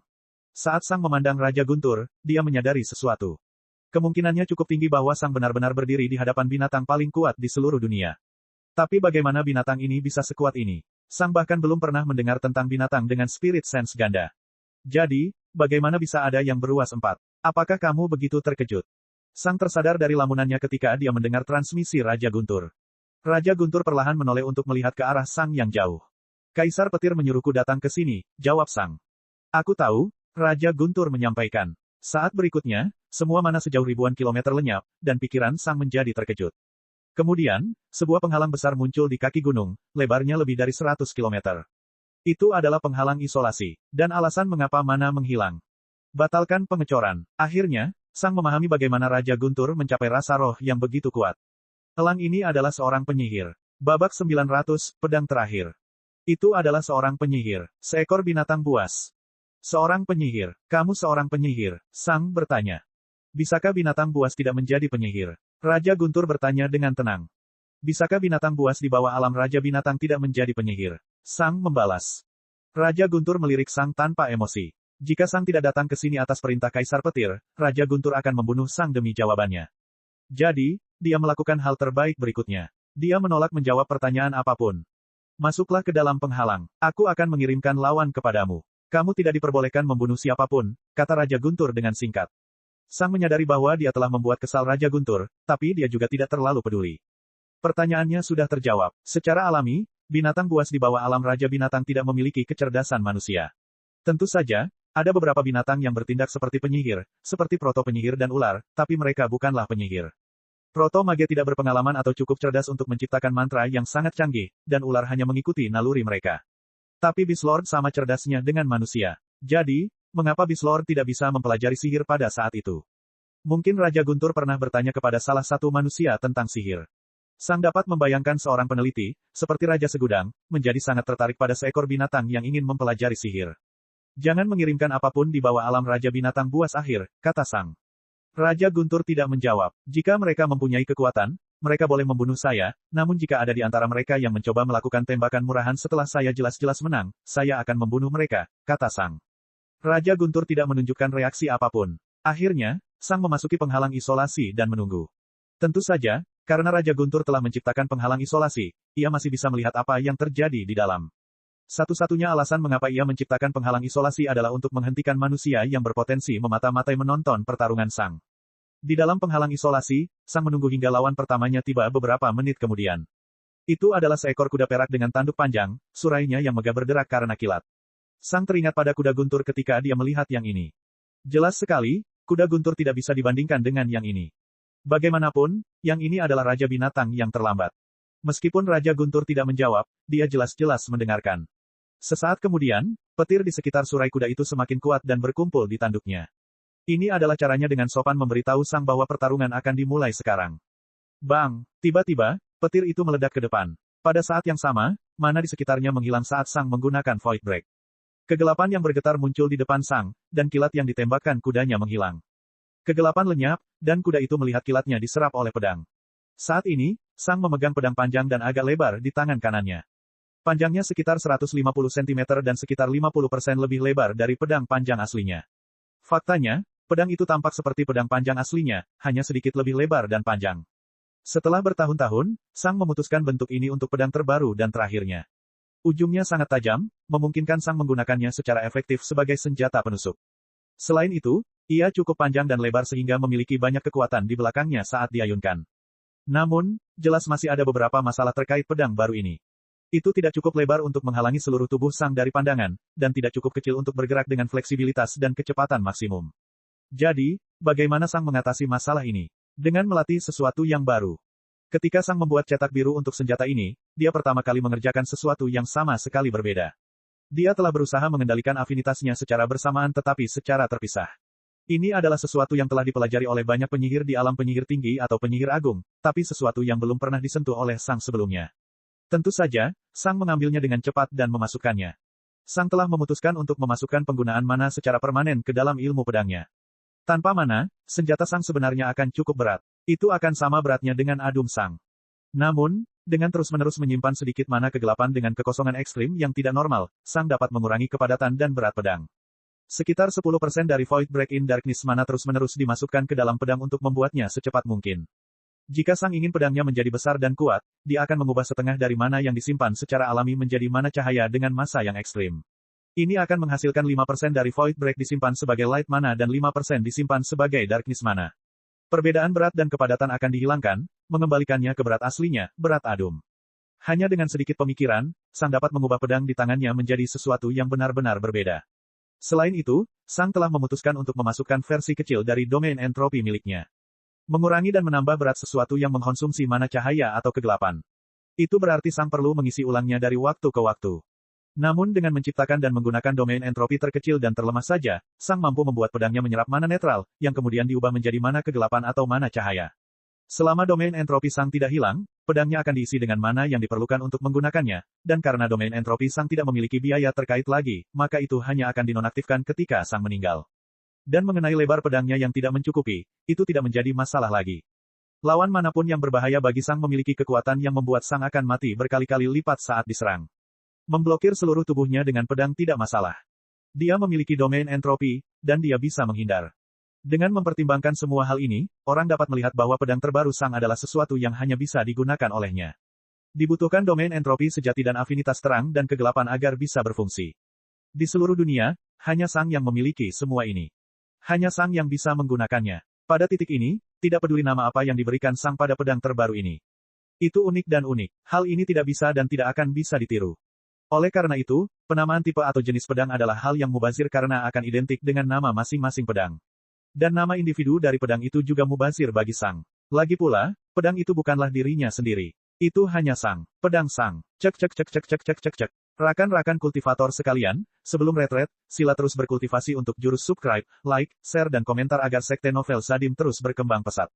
Saat Sang memandang Raja Guntur, dia menyadari sesuatu. Kemungkinannya cukup tinggi bahwa Sang benar-benar berdiri di hadapan binatang paling kuat di seluruh dunia. Tapi bagaimana binatang ini bisa sekuat ini? Sang bahkan belum pernah mendengar tentang binatang dengan spirit sense ganda. Jadi, bagaimana bisa ada yang beruas 4? Apakah kamu begitu terkejut? Sang tersadar dari lamunannya ketika dia mendengar transmisi Raja Guntur. Raja Guntur perlahan menoleh untuk melihat ke arah Sang yang jauh. Kaisar Petir menyuruhku datang ke sini, jawab Sang. Aku tahu, Raja Guntur menyampaikan. Saat berikutnya, semua mana sejauh ribuan kilometer lenyap, dan pikiran Sang menjadi terkejut. Kemudian, sebuah penghalang besar muncul di kaki gunung, lebarnya lebih dari 100 kilometer. Itu adalah penghalang isolasi, dan alasan mengapa mana menghilang. Batalkan pengecoran. Akhirnya, Sang memahami bagaimana Raja Guntur mencapai rasa roh yang begitu kuat. Elang ini adalah seorang penyihir. Babak 900, pedang terakhir. Itu adalah seorang penyihir, seekor binatang buas. Seorang penyihir, kamu seorang penyihir, Sang bertanya. Bisakah binatang buas tidak menjadi penyihir? Raja Guntur bertanya dengan tenang. Bisakah binatang buas di bawah alam Raja Binatang tidak menjadi penyihir? Sang membalas. Raja Guntur melirik Sang tanpa emosi. Jika Sang tidak datang ke sini atas perintah Kaisar Petir, Raja Guntur akan membunuh Sang demi jawabannya. Jadi, dia melakukan hal terbaik berikutnya. Dia menolak menjawab pertanyaan apapun. Masuklah ke dalam penghalang. Aku akan mengirimkan lawan kepadamu. Kamu tidak diperbolehkan membunuh siapapun, kata Raja Guntur dengan singkat. Sang menyadari bahwa dia telah membuat kesal Raja Guntur, tapi dia juga tidak terlalu peduli. Pertanyaannya sudah terjawab. Secara alami, binatang buas di bawah alam Raja Binatang tidak memiliki kecerdasan manusia. Tentu saja, ada beberapa binatang yang bertindak seperti penyihir, seperti proto-penyihir dan ular, tapi mereka bukanlah penyihir. Proto-mage tidak berpengalaman atau cukup cerdas untuk menciptakan mantra yang sangat canggih, dan ular hanya mengikuti naluri mereka. Tapi Beast Lord sama cerdasnya dengan manusia. Jadi, mengapa Beast Lord tidak bisa mempelajari sihir pada saat itu? Mungkin Raja Guntur pernah bertanya kepada salah satu manusia tentang sihir. Sang dapat membayangkan seorang peneliti, seperti Raja Segudang, menjadi sangat tertarik pada seekor binatang yang ingin mempelajari sihir. Jangan mengirimkan apapun di bawah alam Raja Binatang buas akhir, kata Sang. Raja Guntur tidak menjawab. Jika mereka mempunyai kekuatan, mereka boleh membunuh saya, namun jika ada di antara mereka yang mencoba melakukan tembakan murahan setelah saya jelas-jelas menang, saya akan membunuh mereka, kata Sang. Raja Guntur tidak menunjukkan reaksi apapun. Akhirnya, Sang memasuki penghalang isolasi dan menunggu. Tentu saja, karena Raja Guntur telah menciptakan penghalang isolasi, ia masih bisa melihat apa yang terjadi di dalam. Satu-satunya alasan mengapa ia menciptakan penghalang isolasi adalah untuk menghentikan manusia yang berpotensi memata-matai menonton pertarungan Sang. Di dalam penghalang isolasi, Sang menunggu hingga lawan pertamanya tiba beberapa menit kemudian. Itu adalah seekor kuda perak dengan tanduk panjang, surainya yang megah berderak karena kilat. Sang teringat pada kuda Guntur ketika dia melihat yang ini. Jelas sekali, kuda Guntur tidak bisa dibandingkan dengan yang ini. Bagaimanapun, yang ini adalah Raja Binatang yang terlambat. Meskipun Raja Guntur tidak menjawab, dia jelas-jelas mendengarkan. Sesaat kemudian, petir di sekitar surai kuda itu semakin kuat dan berkumpul di tanduknya. Ini adalah caranya dengan sopan memberitahu Sang bahwa pertarungan akan dimulai sekarang. Bang! Tiba-tiba, petir itu meledak ke depan. Pada saat yang sama, mana di sekitarnya menghilang saat Sang menggunakan Void Break. Kegelapan yang bergetar muncul di depan Sang, dan kilat yang ditembakkan kudanya menghilang. Kegelapan lenyap, dan kuda itu melihat kilatnya diserap oleh pedang. Saat ini, Sang memegang pedang panjang dan agak lebar di tangan kanannya. Panjangnya sekitar 150 cm dan sekitar 50% lebih lebar dari pedang panjang aslinya. Faktanya, pedang itu tampak seperti pedang panjang aslinya, hanya sedikit lebih lebar dan panjang. Setelah bertahun-tahun, Sang memutuskan bentuk ini untuk pedang terbaru dan terakhirnya. Ujungnya sangat tajam, memungkinkan Sang menggunakannya secara efektif sebagai senjata penusuk. Selain itu, ia cukup panjang dan lebar sehingga memiliki banyak kekuatan di belakangnya saat diayunkan. Namun, jelas masih ada beberapa masalah terkait pedang baru ini. Itu tidak cukup lebar untuk menghalangi seluruh tubuh Sang dari pandangan, dan tidak cukup kecil untuk bergerak dengan fleksibilitas dan kecepatan maksimum. Jadi, bagaimana Sang mengatasi masalah ini? Dengan melatih sesuatu yang baru. Ketika Sang membuat cetak biru untuk senjata ini, dia pertama kali mengerjakan sesuatu yang sama sekali berbeda. Dia telah berusaha mengendalikan afinitasnya secara bersamaan tetapi secara terpisah. Ini adalah sesuatu yang telah dipelajari oleh banyak penyihir di alam penyihir tinggi atau penyihir agung, tapi sesuatu yang belum pernah disentuh oleh Sang sebelumnya. Tentu saja, Sang mengambilnya dengan cepat dan memasukkannya. Sang telah memutuskan untuk memasukkan penggunaan mana secara permanen ke dalam ilmu pedangnya. Tanpa mana, senjata Sang sebenarnya akan cukup berat. Itu akan sama beratnya dengan adum Sang. Namun, dengan terus-menerus menyimpan sedikit mana kegelapan dengan kekosongan ekstrim yang tidak normal, Sang dapat mengurangi kepadatan dan berat pedang. Sekitar 10% dari Void Break in Darkness mana terus-menerus dimasukkan ke dalam pedang untuk membuatnya secepat mungkin. Jika Sang ingin pedangnya menjadi besar dan kuat, dia akan mengubah setengah dari mana yang disimpan secara alami menjadi mana cahaya dengan massa yang ekstrim. Ini akan menghasilkan 5% dari Void Break disimpan sebagai Light Mana dan 5% disimpan sebagai Darkness Mana. Perbedaan berat dan kepadatan akan dihilangkan, mengembalikannya ke berat aslinya, berat adum. Hanya dengan sedikit pemikiran, Sang dapat mengubah pedang di tangannya menjadi sesuatu yang benar-benar berbeda. Selain itu, Sang telah memutuskan untuk memasukkan versi kecil dari domain entropi miliknya. Mengurangi dan menambah berat sesuatu yang mengkonsumsi mana cahaya atau kegelapan. Itu berarti Sang perlu mengisi ulangnya dari waktu ke waktu. Namun dengan menciptakan dan menggunakan domain entropi terkecil dan terlemah saja, Sang mampu membuat pedangnya menyerap mana netral, yang kemudian diubah menjadi mana kegelapan atau mana cahaya. Selama domain entropi Sang tidak hilang, pedangnya akan diisi dengan mana yang diperlukan untuk menggunakannya, dan karena domain entropi Sang tidak memiliki biaya terkait lagi, maka itu hanya akan dinonaktifkan ketika Sang meninggal. Dan mengenai lebar pedangnya yang tidak mencukupi, itu tidak menjadi masalah lagi. Lawan manapun yang berbahaya bagi Sang memiliki kekuatan yang membuat Sang akan mati berkali-kali lipat saat diserang. Memblokir seluruh tubuhnya dengan pedang tidak masalah. Dia memiliki domain entropi, dan dia bisa menghindar. Dengan mempertimbangkan semua hal ini, orang dapat melihat bahwa pedang terbaru Sang adalah sesuatu yang hanya bisa digunakan olehnya. Dibutuhkan domain entropi sejati dan afinitas terang dan kegelapan agar bisa berfungsi. Di seluruh dunia, hanya Sang yang memiliki semua ini. Hanya Sang yang bisa menggunakannya. Pada titik ini, tidak peduli nama apa yang diberikan Sang pada pedang terbaru ini. Itu unik dan unik. Hal ini tidak bisa dan tidak akan bisa ditiru. Oleh karena itu, penamaan tipe atau jenis pedang adalah hal yang mubazir karena akan identik dengan nama masing-masing pedang. Dan nama individu dari pedang itu juga mubazir bagi Sang. Lagi pula, pedang itu bukanlah dirinya sendiri. Itu hanya Sang. Pedang Sang. Cek cek cek cek cek cek cek cek. Rakan-rakan kultivator sekalian, sebelum retret, sila terus berkultivasi untuk jurus subscribe, like, share dan komentar agar sekte novel Sadim terus berkembang pesat.